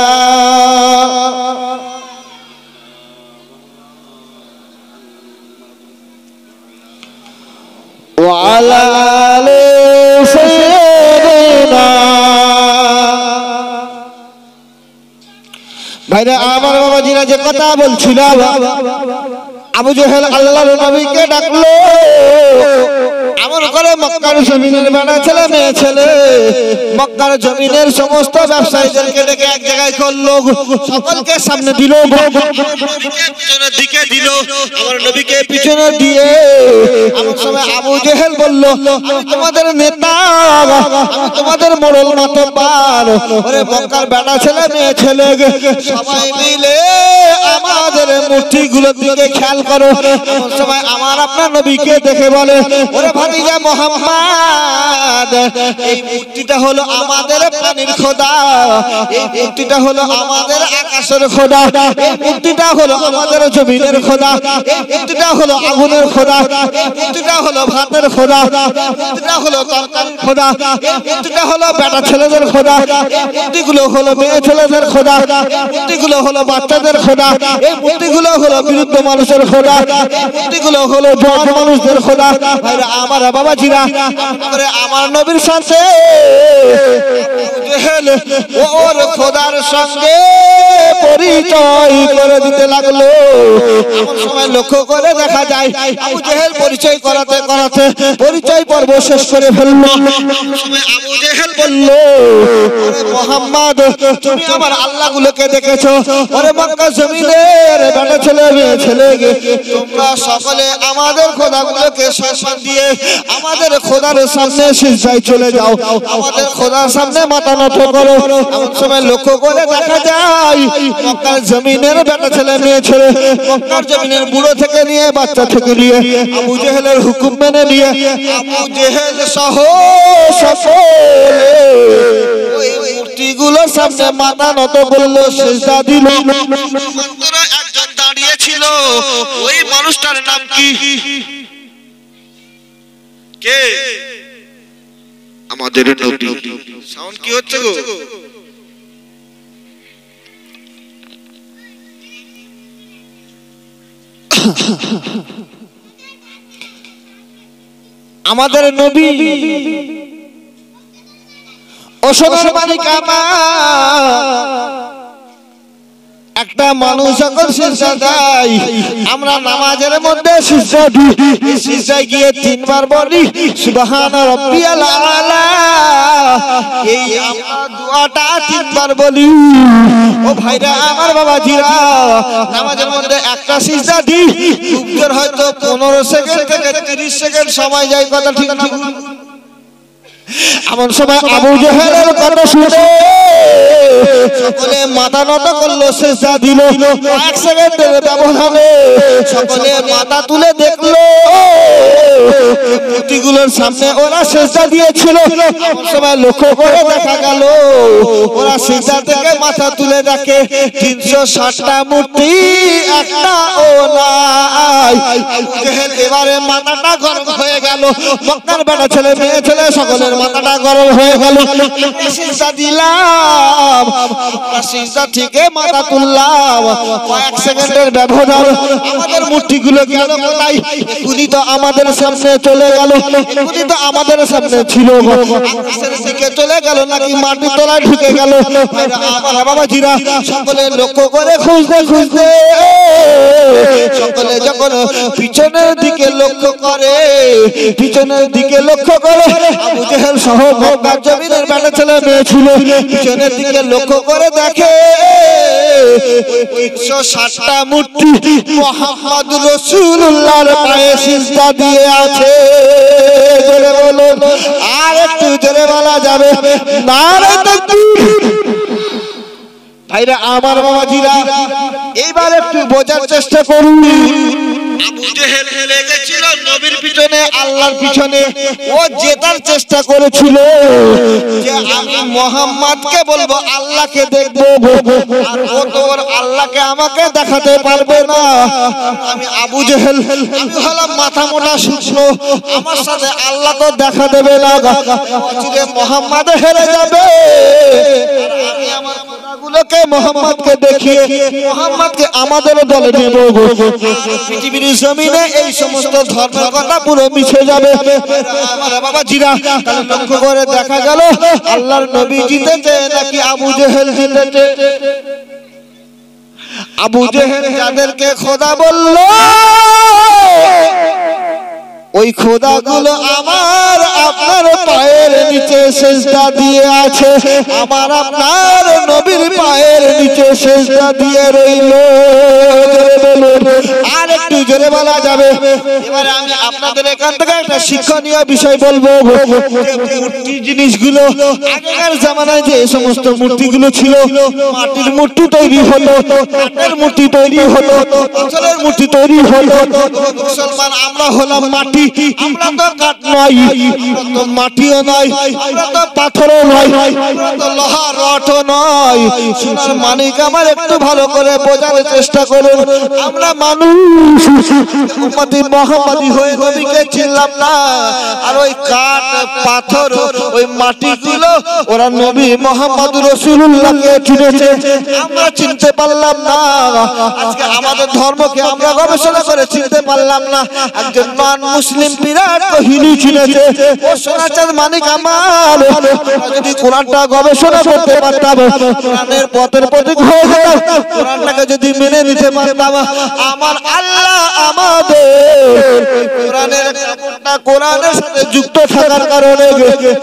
ওয়া আলা আলি সাইয়্যিদিনা। ভাইরা আমার বাবাজিরা, যে কথা বলছিলাম, আবু জেহেল আল্লাহর নবীকে ডাকলো। এমন করে মক্কার জমিনের বেটা ছেলে মেয়ে ছেলে, মক্কার জমিনের সমস্ত ব্যবসায়ীদেরকে ডেকে এক জায়গায় করলো, সকলকে সামনে দিল, পিছনের দিকে দিল, আমার নবীকে পিছনে দিয়ে। এমন সময় আবু জেহেল বলল, আমি তোমাদের নেতা, আমি তোমাদের মোড়ল মাতব্বার। ওরে মক্কার বেটা ছেলে মেয়ে ছেলে, সবাই মিলে আমাদের মূর্তিগুলোর দিকে খেয়াল করো। এমন সময় আমার আপনার নবীকে দেখে বলে, ওরে ভাতিজা মুহাম্মদ, এই মূর্তিটা হলো আমাদের প্রাণীর খোদা, এই মূর্তিটা হলো আমাদের আকাশের খোদা, এই মূর্তিটা হলো আমাদের জমিনের খোদা, এই মূর্তিটা হলো আগুনের খোদা, এই মূর্তিটা হলো ভাতের খোদা, এই মূর্তিটা হলো তরকারির খোদা, এই মূর্তিটা হলো বেটা ছেলেদের খোদা, এই মূর্তিগুলো হলো মেয়ে ছেলেদের খোদা, এই মূর্তিগুলো হলো বাচ্চাদের খোদা, এই মূর্তিগুলো হলো বিরুদ্ধ মানুষের খোদা, এই মূর্তিগুলো হলো বড় মানুষদের খোদা। ভাইরা আমার বাবাজিরা, আমার নবীর সাথে জেহেল ওর খোদার সঙ্গে পরিচয় করে দিতে লাগলো। এমন সময় লক্ষ্য করে দেখা যায় আবু জেহেল পরিচয় করাতে করাতে পরিচয় পর্ব শেষ করে ফেললো। আবু জেহেল বলল, ওরে মুহাম্মদ, তুমি আমার আল্লাহগুলোকে দেখেছো? ওরে মক্কা জমিনের বেটা ছেলে মেয়ে ছেলে, তোমরা সকলে আমাদের খোদাগুলোকে সম্মান দিয়ে আমাদের খোদার সামনে সিজদায় চলে যাও, আমাদের খোদার সামনে মাথা নত করো। এমন সময় লক্ষ্য করে দেখা যায় মক্কার জমিনের বেটা ছেলে মেয়ে ছেলে, মক্কার জমিনের বুড়ো থেকে নিয়ে বাচ্চা থেকে নিয়ে আবু জেহেলের হুকুম মেনে নিয়ে আবু জেহেল সহ সকলে ওই মূর্তিগুলো মূর্তিগুলোর সামনে মাথা নত করলো, সিজদা দিল। একজন দাঁড়িয়ে ছিল, ওই মানুষটার নাম কি? কে? আমাদের নবী। সাউন্ড কি হচ্ছে গো? আমাদের নবী ওসবের মালিক একটা মানুষ যখন সিজদা দেয়, আমরা নামাজের মধ্যে সিজদায় গিয়ে তিনবার বলি সুবহান রাব্বিয়াল আলা। এই আমরা দোয়াটা তিনবার বলি। ও ভাইরা আমার বাবাজিরা, নামাজের মধ্যে একটা সিজদা দিই, উপর হয়তো 15 সেকেন্ড থেকে 30 সেকেন্ড সময় যায়, কথা ঠিক না? এমন সময় আবু জেহেলের কথা শুনে সকলে মাথা নত করলো, সিজদা দিল। 1 সেকেন্ডের ব্যবধানে সকলে মাথা তুলে দেখলো মূর্তিগুলোর সামনে ওরা সিজদা দিয়েছিল। এমন সময় লক্ষ্য করে দেখা গেল ওরা সিজদা থেকে মাথা তুলে দেখে 360টা মূর্তি, একটা ও নাই। আবু জেহেল এবারে মাথাটা গরম হয়ে গেল। মক্কার বেটা ছেলে মেয়ে ছেলে সকলের মাথাটা গরম হয়ে গেল। সিজদা দিলাম, সিজদা থেকে মাথা তুললাম, কয়েক সেকেন্ডের ব্যবধান আমাদের মূর্তিগুলো গেল কোথায়? এগুলি তো আমাদের সামনে চলে গেল, এগুলি তো আমাদের সামনে ছিল, আকাশের দিকে চলে গেল নাকি মাটির তলায় ঢুকে গেল? আমার বাবাজিরা সকলে লক্ষ্য করে খুঁজতে খুঁজতে সকলে যখন পিছনের দিকে লক্ষ্য করে, পিছনের দিকে লক্ষ্য করে আবু জেহেল সহ মক্কার জমিনের বেটা ছেলে মেয়ে ছিল, পিছনের দিকে লক্ষ্য করে দেখে 360টা মূর্তি মুহাম্মদ রাসূলুল্লাহর পায়ে সিজদা দিয়ে আছে। জোরে বলুন, আর একটু জোরে বলা যাবে নারে তাকবীর। ভাইরা আমার বাবাজিরা, এইবার একটু বোঝার চেষ্টা করুন। আবু জেহেল লেগেছিল নবীর পিছনে, আল্লাহর পিছনে। ও জেতার চেষ্টা করেছিল যে আমি মুহাম্মদকে বলবো, আল্লাহকে দেখবো, আর ও তো ওর আল্লাহকে আমাকে দেখাতে পারবে না। আমি আবু জেহেল, আমি হলাম মাথা মোটা শুকনো, আমার সাথে আল্লাহ তো দেখা দেবে না, চিরে মুহাম্মদ হেরে যাবে। আমি আমার খোদাগুলোকে মুহাম্মদকে দেখিয়ে মুহাম্মদকে আমাদের দলে নেব। পৃথিবীর জমিনে এই সমস্ত ধর্মের কথা পুরো মিশে যাবে। আমার বাবাজিরা, লক্ষ্য করে দেখা গেল আল্লাহর নবী জিতেছে নাকি আবু জেহেল জিতেছে? আবু জেহেল যাদেরকে খোদা বলল, ওই খোদাগুলো আমার আপনার পায়ের নিচে সিজদা দিয়ে আছে, আমার আপনার নবীর পায়ের নিচে সিজদা দিয়ে রইল। আর একটু জোরে বলা যাবে। এবারে আমি আপনাদের এখান থেকে একটা শিক্ষণীয় বিষয় বলবো। মূর্তি জিনিসগুলো আগেকার জামানায় যে সমস্ত মূর্তিগুলো ছিল, মাটির মূর্তি তৈরি হলো, কাঠের মূর্তি তৈরি হলো, পাথরের মূর্তি তৈরি হলো। মুসলমান আমরা হলাম মাটি, আমরা তো কাঠ নয়, আমরা তো মাটিও নয়, আমরা তো পাথরও নয়, আমরা তো লোহা রডও নয়। সোনার মানিক আমার একটু ভালো করে বোঝার চেষ্টা করুন। আমরা মানুষ, উম্মতি মুহাম্মাদি হয়ে নবীকে চিনলাম না, আর ওই কাঠ পাথর ওই মাটিগুলো ওরা নবী মুহাম্মদ রাসূলুল্লাহকে চিনেছে, আমরা চিনতে পারলাম না। আজকে আমাদের ধর্মকে আমরা গবেষণা করে চিনতে পারলাম না। একজন নন মুসলিম বিরাট কোহলি চিনেছে। ও সোনাচাঁদ মানিক আমার, যদি কোরআনটা গবেষণা করতে পারতাম, কোরআনের পথের প্রতীক হয়ে যেতাম, কোরআনটাকে যদি মেনে নিতে পারতাম, আমার আল্লাহ আমাদের কোরআনের কাপড়টা কোরআনের সাথে যুক্ত থাকার কারণে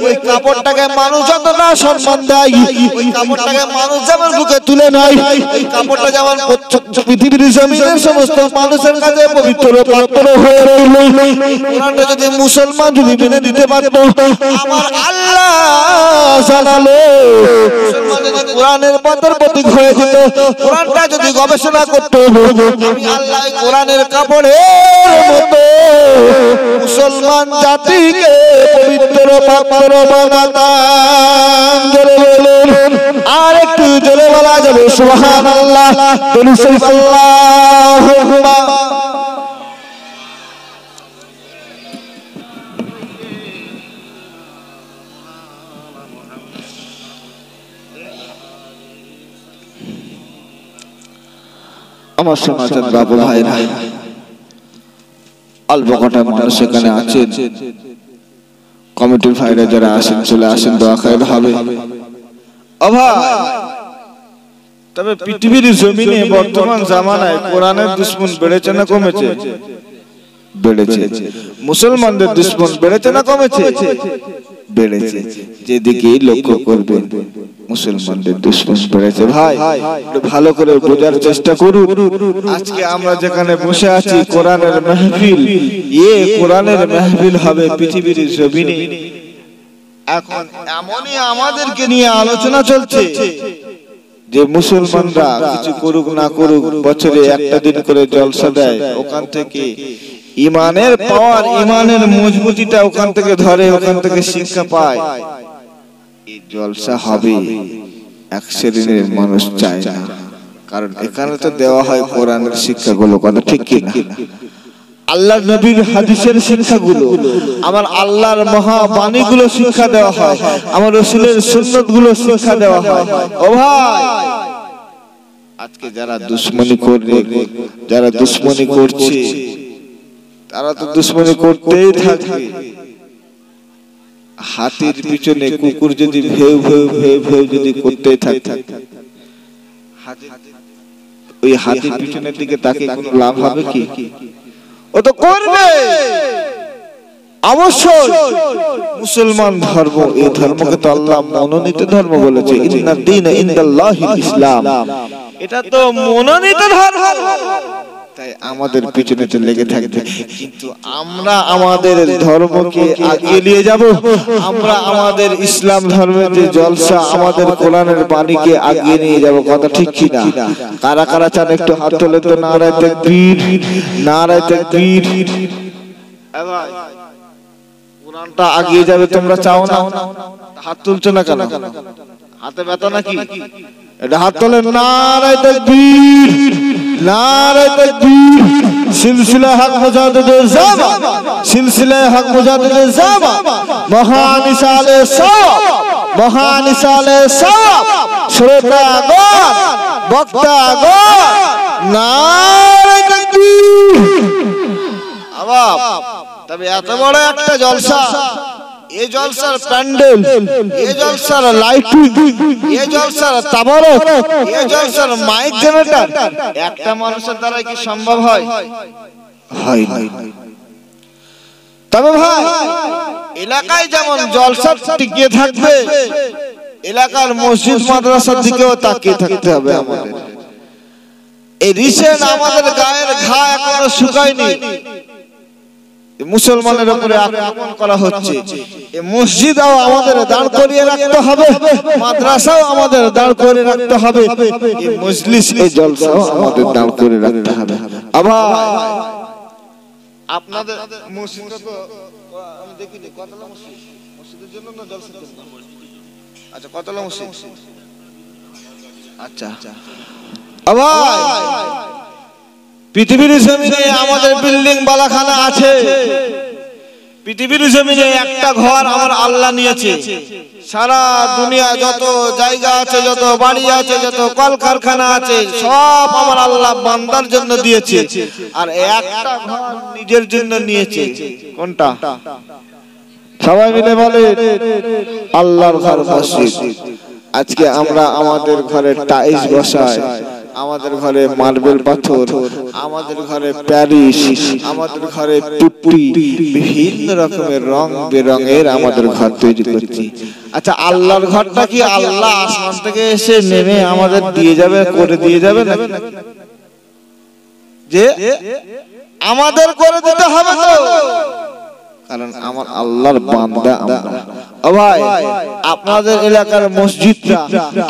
ওই কাপড়টাকে মানুষ যতটা সম্মান দেয়, ওই কাপড়টাকে মানুষ যেমন বুকে তুলে নেয়, ওই কাপড়টা যেমন পৃথিবীর জমিনের সমস্ত মানুষের কাছে পবিত্র পাত্র হয়ে রইল। কোরআনটা যদি মুসলমান যদি মেনে দিতে পারত, আমার আল্লাহ জানালো মুসলমান যদি কোরআনের পথের প্রতীক হয়ে যেত, কোরআনটা যদি গবেষণা করতে, আমি আল্লাহ কোরআনের কাপড়ের মতো মুসলমান জাতিকে পবিত্র পাত্র বানাতাম। জোরে বলুন, আর একটু জোরে বলা যাবে সুবহানাল্লাহ। দরুদ শরীফ আল্লাহুম্মা। আমার সমাজের বাবু ভাইরা, অল্প কটা মানুষ এখানে আছেন, কমিটির ভাইরা যারা আসেন চলে আসেন, দোয়া খায়ের হবে। ও ভাই, তবে পৃথিবীর জমিনে বর্তমান জামানায় কোরআনের দুশমন বেড়েছে না কমেছে? বেড়েছে। মুসলমানদের দুশমন বেড়েছে না কমেছে? বেড়েছে। যেদিকেই লক্ষ্য করবেন মুসলমানদের দুশমন বেড়েছে। ভাই একটু ভালো করে বোঝার চেষ্টা করুন। আজকে আমরা যেখানে বসে আছি কোরআনের মাহফিল, কোরআনের মাহফিল হবে পৃথিবীর জমিনে। এখন এমনই আমাদেরকে নিয়ে আলোচনা চলছে যে মুসলমানরা কিছু করুক না করুক, বছরে একটা দিন করে জলসা দেয়, ওখান থেকে ইমানের পাওয়ার, ইমানের মজবুতিটা ওখান থেকে ধরে, ওখান থেকে শিক্ষা পায়। এই জলসা হবে এক শ্রেণীর মানুষ চায় না, কারণ এখানে তো দেওয়া হয় কোরআনের শিক্ষাগুলো, কথা ঠিক কি না? আল্লাহর নবীর হাদিসের শিক্ষাগুলো, আমার আল্লাহর মহাবাণীগুলো শিক্ষা দেওয়া হয়, আমার রাসূলের সুন্নাতগুলো শিক্ষা দেওয়া হয়। ও ভাই, আজকে যারা দুশমনি করে, যারা দুশমনি করছে, তারা তো দুশমনি করতেই থাকবে। হাতির পিছনে কুকুর যদি ভেউ ভেউ ভেউ ভেউ যদি করতেই থাকে, ওই হাতির পিছনের দিকে তাকে কোনো লাভ হবে কি? ও তো করবে অবশ্যই। মুসলমান ধর্ম, এই ধর্মকে তো আল্লাহ মনোনীত ধর্ম বলেছে, ইন্নাদ দীন ইনদাল্লাহিল ইসলাম। এটা তো মনোনীত ধর্ম, তাই আমাদের পিছনে তো লেগে থাকবে। কিন্তু আমরা আমাদের ধর্মকে এগিয়ে নিয়ে যাব, আমরা আমাদের ইসলাম ধর্মের যে জলসা, আমাদের কোরআনের বাণীকে এগিয়ে নিয়ে যাব, কথা ঠিক কি না? কারা কারা চান একটু হাত তোলে তো? নারায়ে তাকবীর, নারায়ে তাকবীর। ভাই, কোরআনটা এগিয়ে যাবে তোমরা চাও না? হাত তুলছো না কেন? হাতে ব্যথা নাকি? এটা হাত তোলেন। নারায়ে তাকবীর, নারায়ে তাকবীর। সিলসিলা হক মুজাদ্দিদের জামা, সিলসিলা হক মুজাদ্দিদের জামা, মহান ইসালে সব, মহান ইসালে সব, শ্রোতাগণ, বক্তাগণ, নারায়ে তাকবীর। আবাব, তবে এত বড় একটা জলসা, এই জলসার প্যান্ডেল, এই জলসার লাইটিং, এই জলসার তাবারক, এই জলসার মাইক জেনারেটর একটা মানুষের দ্বারা কি সম্ভব হয়? হয় না। তবে ভাই, এলাকায় যেমন জলসা টিকে থাকবে, এলাকার মসজিদ মাদ্রাসার দিকেও তাকিয়ে থাকতে হবে আমাদের। এই রিসেন্ট আমাদের গায়ের ঘা এখনো শুকায়নি, মুসলমানের উপরে আক্রমণ করা হচ্ছে। এই মসজিদও আমাদের দাঁড় করিয়ে রাখতে হবে, মাদ্রাসাও আমাদের দাঁড় করিয়ে রাখতে হবে, এই মজলিস, এই জলসাও আমাদের দাঁড় করে রাখতে হবে। আবার আপনাদের মসজিদে তো আমি দেখিনি, কতলা মসজিদ? মসজিদের জন্য না জলসার জন্য? আচ্ছা, কতলা মসজিদ? আচ্ছা, আবার পৃথিবীর জমিনে আমাদের বিল্ডিং বালাখানা আছে, পৃথিবীর জমিনে একটা ঘর আমার আল্লাহ নিয়েছে। সারা দুনিয়া যত জায়গা আছে, যত বাড়ি আছে, যত কলকারখানা আছে, সব আমার আল্লাহ বান্দার জন্য দিয়েছে, আর একটা ঘর নিজের জন্য নিয়েছে। কোনটা? সবাই মিলে বলে, আল্লাহর ঘর মসজিদ। আজকে আমরা আমাদের ঘরে টাইলস বসাই, আমাদের ঘরে মার্বেল পাথর, আমাদের ঘরে প্যারিস, আমাদের ঘরে পুট্টি, বিভিন্ন রকমের রং বেরঙের আমাদের ঘর তৈরি করছি। আচ্ছা, আল্লাহর ঘরটা কি আল্লাহ আসমান থেকে এসে নেমে আমাদের দিয়ে যাবে, করে দিয়ে যাবে নাকি? যে আমাদের করে দিতে হবে তো, কারণ আমার আল্লাহর বান্দা আমরা। ও ভাই, আপনাদের এলাকার মসজিদটা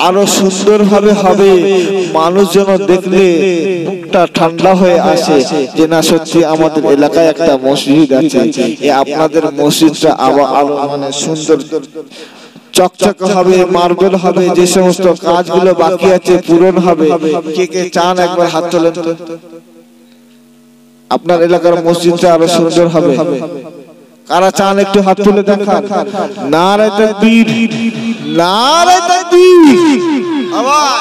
আরো সুন্দরভাবে হবে, মানুষ যেন দেখলে বুকটা ঠান্ডা হয়ে আসে যে না সত্যি আমাদের এলাকায় একটা মসজিদ আছে। আপনাদের মসজিদটা আরো মানে সুন্দর চকচকে হবে, মার্বেল হবে, যে সমস্ত কাজগুলো বাকি আছে পূরণ হবে। কে কে চান একবার হাত তোলেন তো। আপনার এলাকার মসজিদটা আরো সুন্দর হবে, কারা চান একটু হাত তুলে দেখান। নারে তাকবীর, নারে তাকবীর। আবার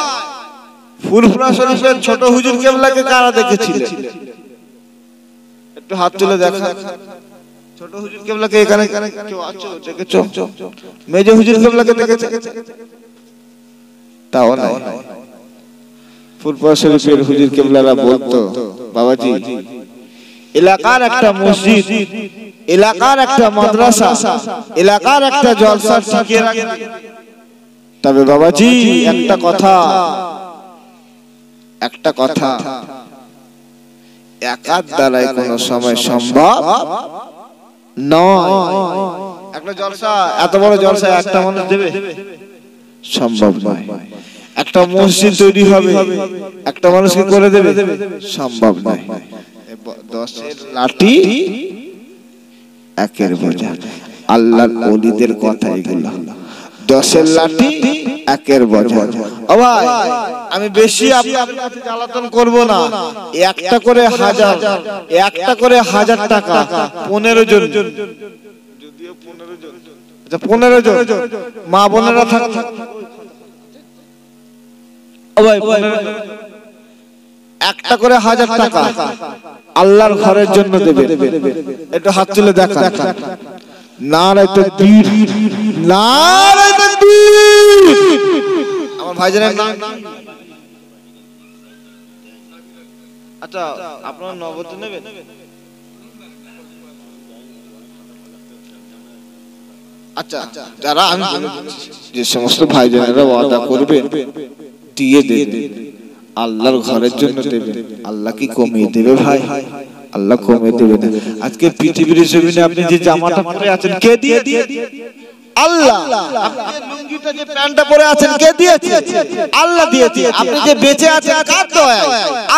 ফুরফুরা শরীফের ছোট হুজুর কেবলাকে কারা দেখেছিলেন? একটু হাত তুলে দেখান। ছোট হুজুর কেবলাকে এখানে কেউ আছো দেখেছো? মেজো হুজুর কেবলাকে দেখেছো? তাও না। ফুরফুরা শরীফের হুজুর কেবলারা বলতো, বাবাজি এলাকার একটা মসজিদ, এলাকার একটা মাদ্রাসা, এলাকার একটা জলসা টিকিয়ে রাখবে। তবে বাবাজি একটা কথা একার দ্বারাই কোনো সময় সম্ভব নয়। একটা জলসা, এত বড় জলসা একটা মানুষ দেবে? সম্ভব নয়। একটা মসজিদ তৈরি হবে, একটা মানুষ কি করে দেবে? সম্ভব নয়। 10 লাঠি একের বোঝা, আল্লাহর ওলিদের কথা এগুলো। 10 লাঠি একের বোঝা। ও ভাই, আমি বেশি আপনাদের কাছে জ্বালাতন করব না। একটা করে হাজার, একটা করে 1000 টাকা 15 জন, যদিও 15 জন, আচ্ছা 15 জন মা বোনেরা থাক। ও ভাই, একটা করে 1000 টাকা আল্লাহর ঘরের জন্য দেবে। একটু হাত তুলে দেখা। নারে তাকবীর, নারে তাকবীর। আমার ভাইজানের নাম? আচ্ছা, আপনারা নগদ নেবেন? আচ্ছা, যারা আমি যে সমস্ত ভাইজানেরা ওয়াদা করবে দিয়ে দেবে, আল্লাহর ঘরের জন্য দেবে, আল্লাহ কি কমিয়ে দেবে ভাই? আল্লাহ কমিয়ে দেবে না। আজকে পৃথিবীর জমিনে আপনি যে জামাটা পরে আছেন কে দিয়েছে? আল্লাহ। আপনি যে লুঙ্গিটা, যে প্যান্টটা পরে আছেন কে দিয়েছে? আল্লাহ দিয়েছে। আপনি যে বেঁচে আছেন কার দয়ায়?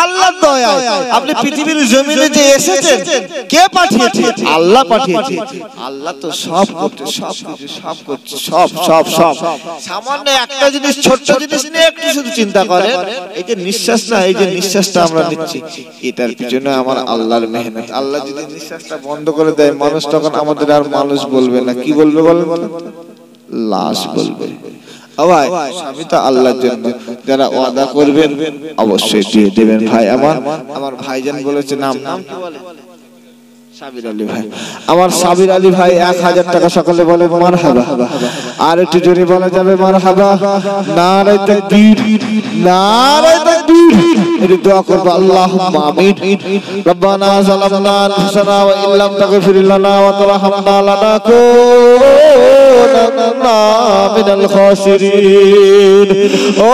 আল্লাহর দয়ায়। আপনি পৃথিবীর জমিনে যে এসেছেন কে পাঠিয়েছে? আল্লাহ পাঠিয়েছে। আল্লাহ তো সব করছে, সব কিছু সব করছে, সব সব সব। সামান্য একটা জিনিস, ছোট্ট জিনিস নিয়ে একটু শুধু চিন্তা করেন। এই যে নিঃশ্বাস না, এই যে নিঃশ্বাসটা আমরা নিচ্ছি, এটার পিছনে আমার আল্লাহর মেহনত। আল্লাহ যদি নিঃশ্বাসটা বন্ধ করে দেয়, মানুষ তখন আমাদের আর মানুষ বলবে না। কি বলবে বলেন? লাশ বলবে। ভাই, আমি তো আল্লাহর জন্য যারা ওয়াদা করবেন অবশ্যই দিয়ে দেবেন। ভাই আমার ভাইজান বলেছে, নাম কি বলে? সাবির আলী ভাই। আমার সাবির আলী ভাই 1000 টাকা সকালে বলে মারহাবা। আর একটু জোরে বলা যাবে মারহাবা? নারে তাকবীর, নারে তাকবীর। একটু দোয়া করব, আল্লাহুম্মা আমিন। রব্বানা যালামনা আনফুসানা ওয়া ইল্লাম তাগফির লানা ওয়া তারহামনা লানাকুনান্না মিনাল খাসিরিন। ও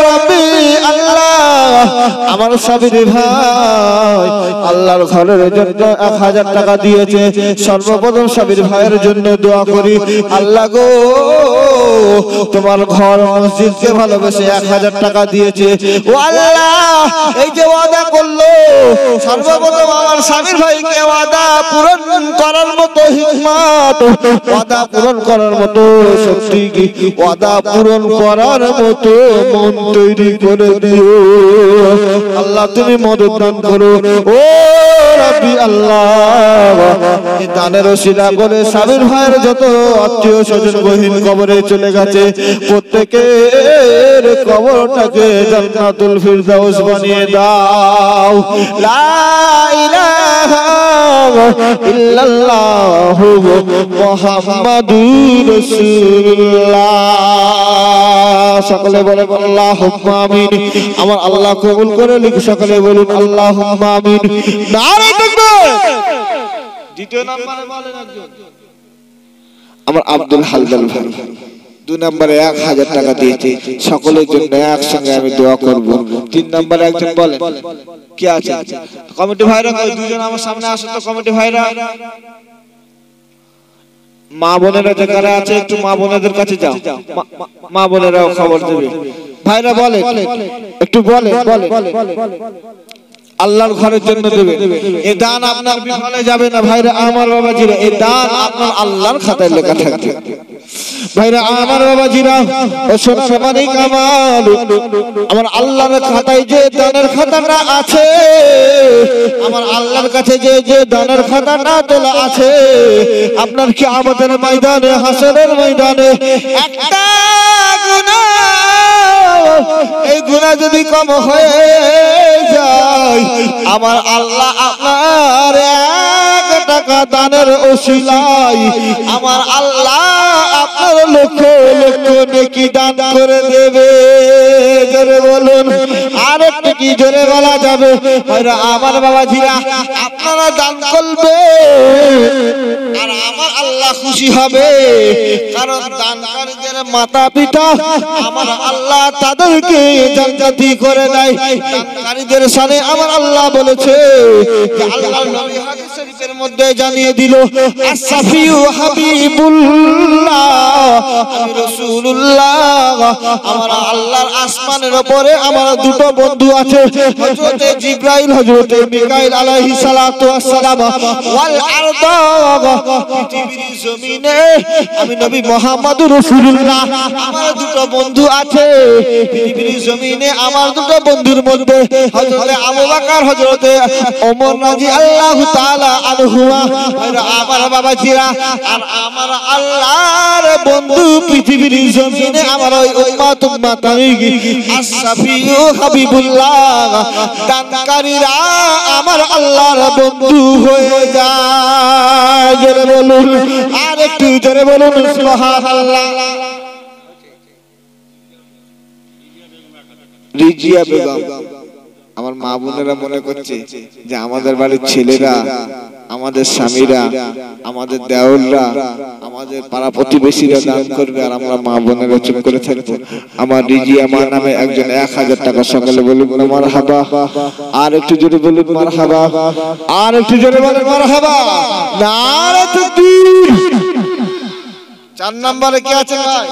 রাব্বি আল্লাহ, আমার সাবির ভাই আল্লাহর ঘরের জন্য 1000 টাকা দিয়েছে। সর্বপ্রথম সাবির ভাইয়ের জন্য দোয়া করি, আল্লাহ গো তোমার ঘর মসজিদকে ভালোবেসে 1000 টাকা দিয়েছে। ও আল্লাহ, এই যে ওয়াদা করলো, সর্বপ্রথম আমার সাবির ভাইকে ওয়াদা পূরণ করার মতো হিকমত, ওয়াদা পূরণ করার মতো শক্তি, ওয়াদা পূরণ করার মতো মন তৈরি করে দিও আল্লাহ। তুমি মদত দান করো ও রাব্বি আল্লাহ। এই দানের ওসিলা করে সাবির ভাইয়ের যত আত্মীয় স্বজন গহীন কবরে চলে গেছে, প্রত্যেকের কবরটাকে জান্নাতুল ফিরদাউস বানিয়ে দাও। লা ইলাহা ইল্লাল্লাহ মুহাম্মাদুর রাসূলুল্লাহ। সকলে বলে আল্লাহুম্মা আমিন। আমার আল্লাহ কবুল করে লিখ। সকলে বলুন আল্লাহুম্মা আমিন। নারে তাকবীর। দ্বিতীয় নম্বরে বলেন একজন, আমার আব্দুল হালদাল ভাই 2 নম্বরে 1000 টাকা দিয়েছে। সকলের জন্য একসঙ্গে আমি দোয়া করব। 3 নম্বরে একজন বলেন কে আছে? কমিটি ভাইরা, দুজন আমার সামনে আসো তো। কমিটি ভাইরা মা বোনেরা যেখানে আছে একটু মা বোনেদের কাছে যাও, মা বোনেরাও খবর দেবে। ভাইরা বলে একটু বলে আল্লাহর ঘরের জন্য দেবে। এই দান আপনার বিফলে যাবে না ভাইরা আমার বাবাজিরা, এই দান আপনার আল্লাহর খাতায় লেখা থাকবে। ভাইরা আমার বাবাজিরা ও সোনামানিক আমার আল্লাহর খাতায় যে দানের খাতাটা আছে, আমার আল্লাহর কাছে যে দানের খাতাটা তোলা আছে, আপনার কিয়ামতের ময়দানে হাসরের ময়দানে একটা গুনাহ, এই গুনাহ যদি কম হয়ে যায়, আমার আল্লাহ আপনার 1 টাকা দানের ওসিলায় আমার আল্লাহ আপনার লক্ষ লক্ষ নেকি দান করে দেবে। জোরে বলুন, আর একটু কি জোরে বলা যাবে? ভাইরা আমার বাবাজিরা, আপনারা দান করবে আর আমার আল্লাহ খুশি হবে, কারণ দানকারীদের মাতা পিতা আমার আল্লাহ তাদেরকে জান্নাতি করে দেয়। দানকারীদের শানে আমার আল্লাহ বলেছে যে আল্লাহর নবী হাদিস শরীফের মধ্যে জানিয়ে দিল, আসফিউ হাবিবুল্লাহ, আমি রাসূলুল্লাহ, আমার আল্লাহর আসমানের উপরে আমার দুটো বন্ধু আছে, হযরতে জিবরাইল হযরতে মিকাইল আলাইহিস সালাতু ওয়াস সালাম, ওয়াল আরদ, পৃথিবীর জমিনে আমি নবী মুহাম্মদুর রাসূলুল্লাহ আমার দুটো বন্ধু আছে। পৃথিবীর জমিনে আমার দুটো বন্ধুর মধ্যে হযরতে আবু বকর হযরতে ওমর রাদিয়াল্লাহু তাআলা আনহুমা। আমার বাবাজিরা, আর আমার আল্লাহর বন্ধু পৃথিবীর জমিনে আমার ওই উম্মত আমি আসফিউ হাবিবুল্লাহ, দানকারীরা আমার আল্লাহর বন্ধু হয়ে যায়। জোরে বলুন, আর একটু জোরে বলুন সুবহানাল্লাহ। রিজিয়া বেগম, আমার মা বোনেরা মনে করছে যে আমাদের বাড়ির ছেলেরা, আমাদের স্বামীরা, আমাদের দেওররা, আমাদের পাড়া প্রতিবেশীরা দান করবে আর আমরা মা বোনেরা চুপ করে থাকবো। আমার রিজিয়া মা নামে একজন 1000 টাকা সকালে বলুন মারহাবা, আর একটু জোরে বলুন মারহাবা, আর একটু জোরে বলুন মারহাবা। নারে তাকবীর। 4 নম্বরে কে আছে ভাই?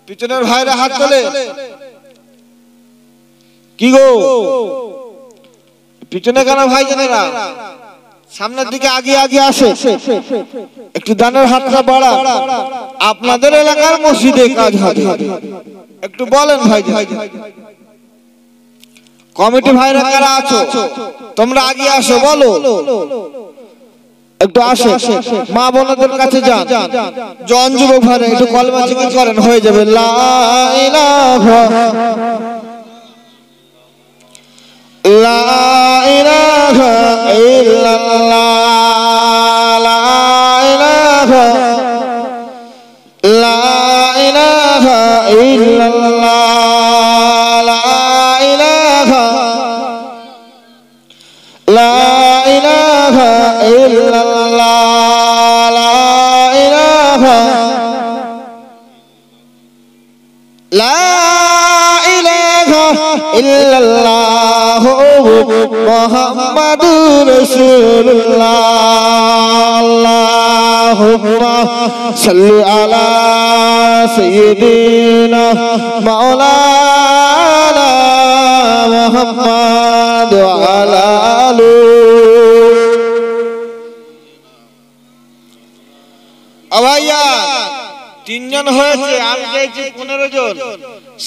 পিছনের ভাইরা হাত তোলে। কি গো পিছনে কেন ভাই জানেরা? সামনের দিকে আগে আগে আসে, একটু দানের হাতটা বাড়া। আপনাদের এলাকার মসজিদে কাজ হবে, একটু বলেন ভাই। কমিটি ভাইরা কারা আছো তোমরা আগে আসো, বলো একটু আসো, মা বোনদের কাছে যান। জন যুবক ভাইরা একটু কলমা জিকির করেন, হয়ে যাবে। লা ইলাহা লা ইলাহা ইল্লাল্লাহ, লা ইলাহা লা ইলাহা ইল্লাল্লাহ, লা ইলাহা লা ইলাহা ইল্লাল্লাহ, লা ইলাহা লা ইলাহা ইল্লাল্লাহ মুহাম্মাদুর রাসূলুল্লাহ। আল্লাহুম্মা সাল্লি আলা সাইয়্যিদিনা মাওলানা মুহাম্মাদ ওয়া আলা আলিহি। 3 জন হয়েছে, আমি চাইছি 15 জন।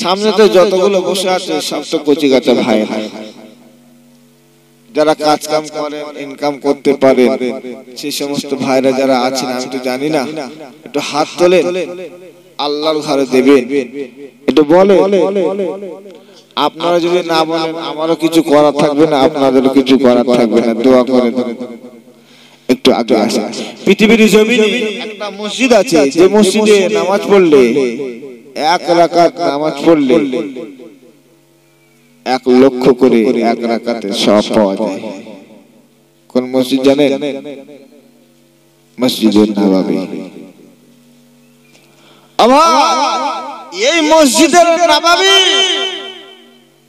সামনে তো যতগুলো বসে আছে সব তো কচি কাঁচা ভাই, যারা কাজ কাম করেন, ইনকাম করতে পারেন, সেই সমস্ত ভাইরা যারা আছেন আমি তো জানি না, একটু হাত তোলেন, আল্লাহর ঘরে দেবেন। একটু বলে, আপনারা যদি না বলেন আমারও কিছু করার থাকবে না, আপনাদেরও কিছু করার থাকবে না। দোয়া করেন একটু আগে আসেন। পৃথিবীর জমিনে একটা মসজিদ আছে, যে মসজিদে নামাজ পড়লে 1 রাকাত নামাজ পড়লে 1 লক্ষ করে 1 রাকাতে সওয়াব পাওয়া যায়। কোন মসজিদ জানেন? মসজিদে নববী। এই মসজিদের নববী,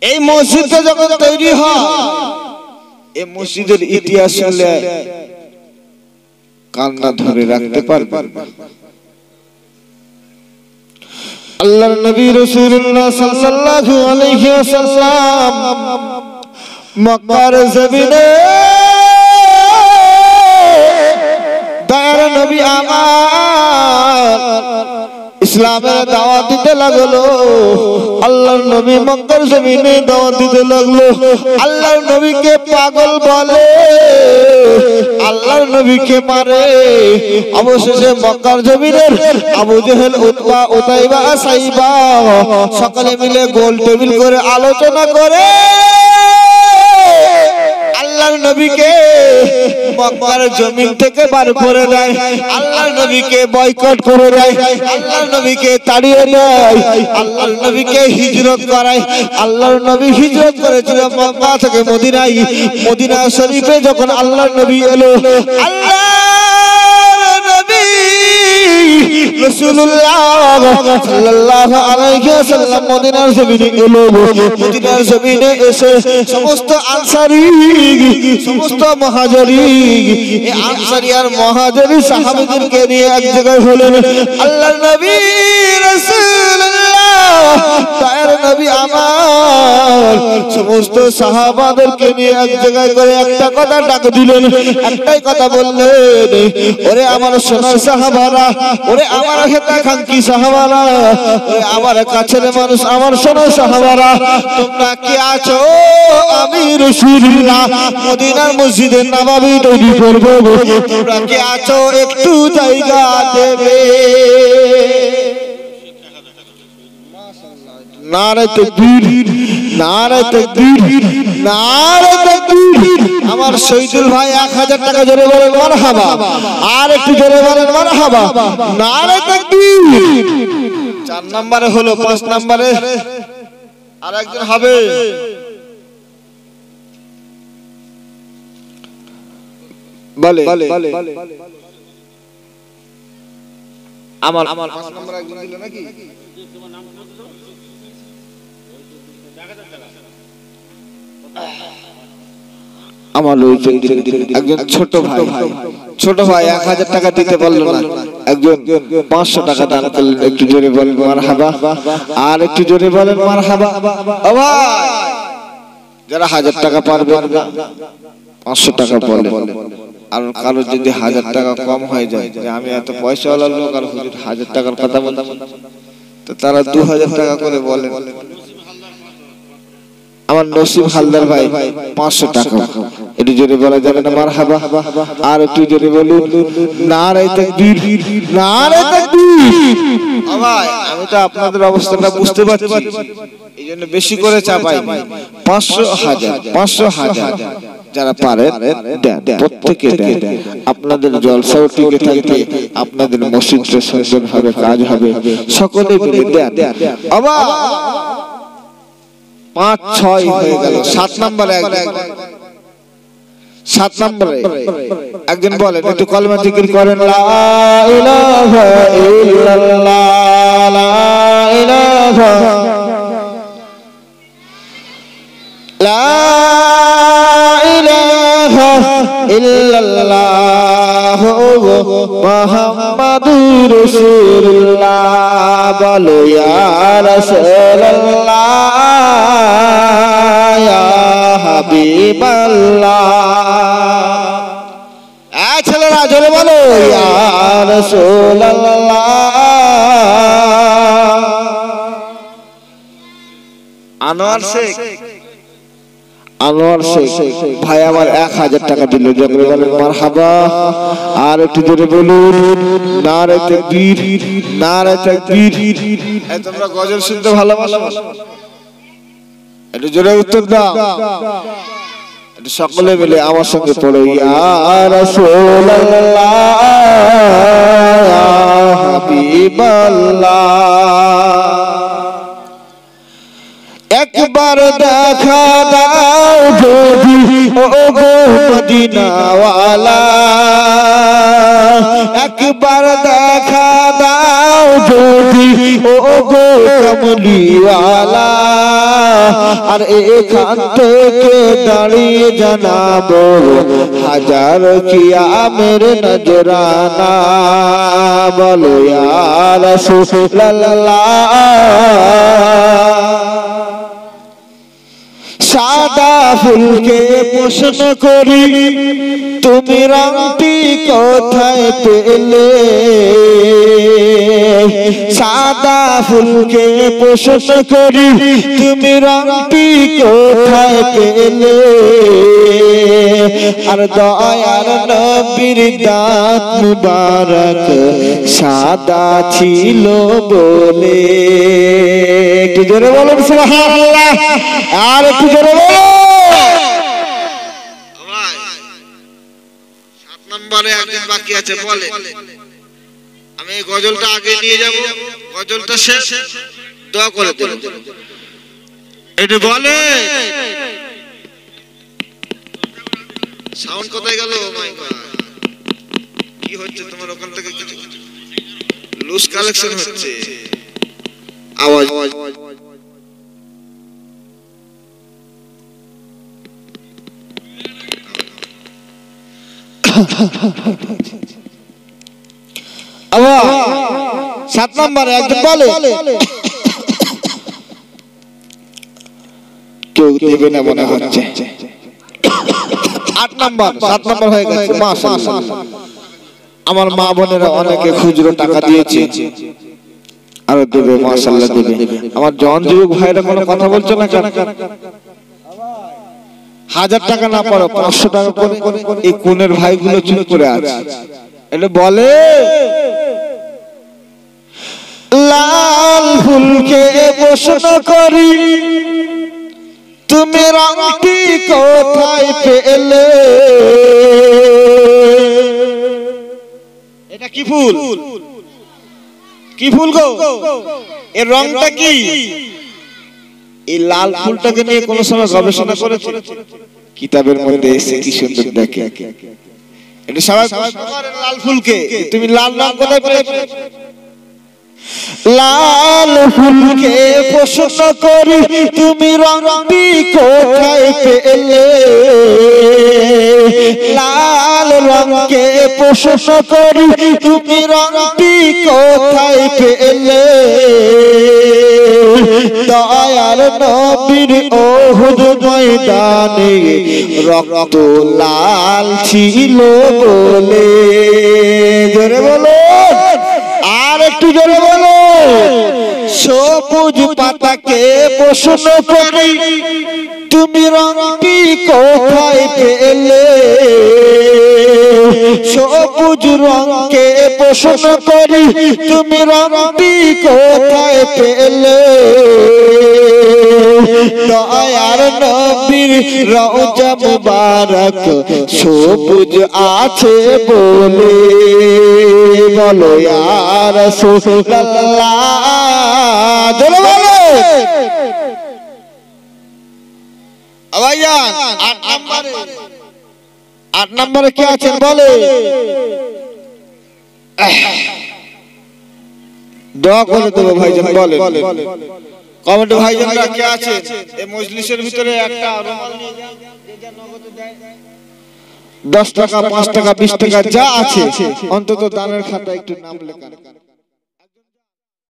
এই মসজিদটা যখন তৈরি হয়, এই মসজিদের ইতিহাস শুনলে কান্না ধরে রাখতে পারবেন। আল্লাহর নবী রাসূলুল্লাহ সাল্লাল্লাহু আলাইহি ওয়াসাল্লাম মক্কার জমিনে দয়ার নবী আমার ইসলামের দাওয়াত দিতে লাগলো। আল্লাহর নবী মক্কার জমিনে দাওয়াত দিতে লাগলো। আল্লাহর নবীকে পাগল বলে, আল্লাহর নবীকে মারে। অবশেষে মক্কার জমিনের আবু জেহেল, উতবা, উতাইবা, সাইবা সকলে মিলে গোল টেবিল করে আলোচনা করে আল্লাহর নবীকে মক্কার জমিন থেকে বার করে দেয়, আল্লাহর নবীকে বয়কট করে দেয়, আল্লাহর নবীকে তাড়িয়ে দেয়, আল্লাহর নবীকে হিজরত করায়। আল্লাহর নবী হিজরত করেছিল মক্কা থেকে মদিনায়। মদিনা শরীফে যখন আল্লাহর নবী এলো, আল্লাহর নবী রাসূলুল্লাহ সাল্লাল্লাহু আলাইহি ওয়াসাল্লাম মদিনার জমিনে এলো। মদিনার জমিনে এসে সমস্ত আনসারী, সমস্ত মুহাজিরি, এই আনসারী আর মুহাজিরি সাহাবীদেরকে নিয়ে এক জায়গায় হলেন। আল্লাহর নবী রাসূলুল্লাহ তার নবী আমার সমস্ত সাহাবাদেরকে নিয়ে এক জায়গায় করে একটা কথা ডাক দিলেন, একটাই কথা বললেন, ওরে আমার সোনার সাহাবারা, ওরে আমার হেতাকাঙ্ক্ষী সাহাবারা, ওরে আমার কাছের মানুষ, আমার সোনার সাহাবারা, তোমরা কি আছো? আমি রাসূলুল্লাহ মদিনার মসজিদে নববী তৈরি করব, তোমরা কি আছো? একটু জায়গা দেবে? নারে তাকবীর, নারে তাকবীর, নারে তাকবীর। আমার শহীদুল ভাই 1000 টাকা জোরে বলেন মারহাবা, আর একটু জোরে বলেন মারহাবা, নারে তাকবীর। 4 নম্বরে হলো, 5 নম্বরে আরেকজন হবে। বলে আমার 5 নম্বরে একজন দিল নাকি? আমার একজন ছোট ভাই 1000 টাকা দিতে পারলো না, একজন 500 টাকা দান করলেন। একটু জোরে বলেন মারহাবা, আর একটু জোরে বলেন মারহাবা। ও ভাই, যারা 1000 টাকা পারবে 500 টাকা বলেন। আর কারো যদি 1000 টাকা কম হয়ে যায়, যে আমি এত পয়সাওয়ালা লোক আর হুজুর 1000 টাকার কথা বলতাম, তো তারা 2000 টাকা করে বলেন। আমার নসিব হালদার ভাই 500 টাকা, একটু জোরে বলা যাবে না মারহাবা? আর একটু জোরে বলুন নারে তাকবীর, নারে তাকবীর। ভাই আমি তো আপনাদের অবস্থাটা বুঝতে পারছি, এইজন্য বেশি করে চাপাই। 500 1000 500 1000 যারা পারে দেন, প্রত্যেকে দেন। আপনাদের জলসাও টিকে থাকবে, আপনাদের মসজিদে সুন্দরভাবে কাজ হবে, সকলে মিলে দেন। আবার 5 6 হয়ে গেল। 7 নম্বরে একজন বলেন, একটু কলমা জিকির করেন, লা ইলাহা ইল্লাল্লাহ, লা ইলাহা, লা ইলাহা ইল্লাল্লাহ মুহাম্মাদুর রাসূলুল্লাহ। বলো ইয়া রাসূলুল্লাহ, ইয়া হাবিবাল্লাহ। ছেলেরা জোরে বলো ইয়া রাসূলুল্লাহ। আনোয়ার শেখ ভাই আমার 1000 টাকা দিল, জোরে বলেন মারহাবা। আর একটু জোরে বলুন নারে তাকবীর, নারে তাকবীর। তোমরা গজল শুনতে ভালোবাসো, একটু জোরে উত্তর দাও। একটু সকলে মিলে আমার সঙ্গে পড়ো, ইয়া রাসূলুল্লাহ, ইয়া হাবিবাল্লাহ। একবার দেখা দাও যদি ও গো মদিনাওয়ালা, একবার দেখা দাও যদি ও গো কামলিওয়ালা, আর এখান থেকে দাঁড়িয়ে জানাবো হাজার কিয়ামের নজরানা। বলো ইয়া রাসূলুল্লাহ। সাদা ফুলকে প্রশ্ন করি, তুমি রংটি কোথায় পেলে? সাদা ফুলকে প্রশ্ন করি, তুমি রংটি কোথায় পেলে? আর দয়ার নবীর দাঁত মুবারক সাদা ছিল বলে। একটু জোরে বলুন সুবহানাল্লাহ। আর একটু জোরে বলো। 7 নম্বরে একদিন বাকি আছে, বলে আমি গজলটা আগে নিয়ে যাব, গজলটা শেষ দোয়া করে দেব। এটা বলে সাউন্ড কোথায় গেল? মাই গড, কি হচ্ছে তোমার ওখান থেকে? কিছু লুজ কালেকশন হচ্ছে আওয়াজ। আবার 7 নম্বরে একজন বলে কেউ দেবে না মনে হচ্ছে। 8 নম্বর, 7 নম্বর হয়ে গেছে। মাশাআল্লাহ, আমার মা বোনেরা অনেকে খুচরো টাকা দিয়েছে, আর দেবে, মাশাআল্লাহ দেবে। আমার জন যুবক ভাইরা কোনো কথা বলছো না কেন? 1000 টাকা না পারো 500 টাকা করে এই কোণের ভাইগুলো চুপ করে আছে। এটা বলে লাল ফুলকে প্রশ্ন করি, তুমি রংটি কোথায় পেলে? এটা কি ফুল? কি ফুল গো? এর রংটা কি? এই লাল ফুলটাকে নিয়ে কোন সময় গবেষণা করেছে? কিতাবের মধ্যে এসে কি সুন্দর দেখে। এটা সবাই লাল ফুলকে তুমি লাল রং কোথায় পেলে? লাল ফুলকে প্রশ্ন করি, তুমি রংটি কোথায় পেলে? লাল রংকে প্রশ্ন করি, তুমি রংটি কোথায় পেলে? দয়ার নবীর ওহুদ ময়দানে রক্ত লাল ছিল বলে। জোরে বলো, আর একটু জোরে বলো। সবুজ পাতাকে প্রশ্ন করি, তুমি রংটি কোথায় পেলে? সবুজ রংকে প্রশ্ন করি, তুমি রংটি কোথায় পেলে? দয়ার নবীর রওজা মুবারক সবুজ আছে বলে। বলো ইয়া রাসূলুল্লাহ। জোরে বলো। ভাইজান 8 নম্বরে কি আছেন বলে? দোয়া করে দেবো ভাইজান, বলে কমেন্টে ভাইজানরা কে আছে এই মজলিসের ভিতরে একটা রুমাল নিয়ে যান, যে যা নগদে দেয় 10 টাকা 5 টাকা 20 টাকা যা আছে অন্তত দানের খাতায় একটু নাম লেখান।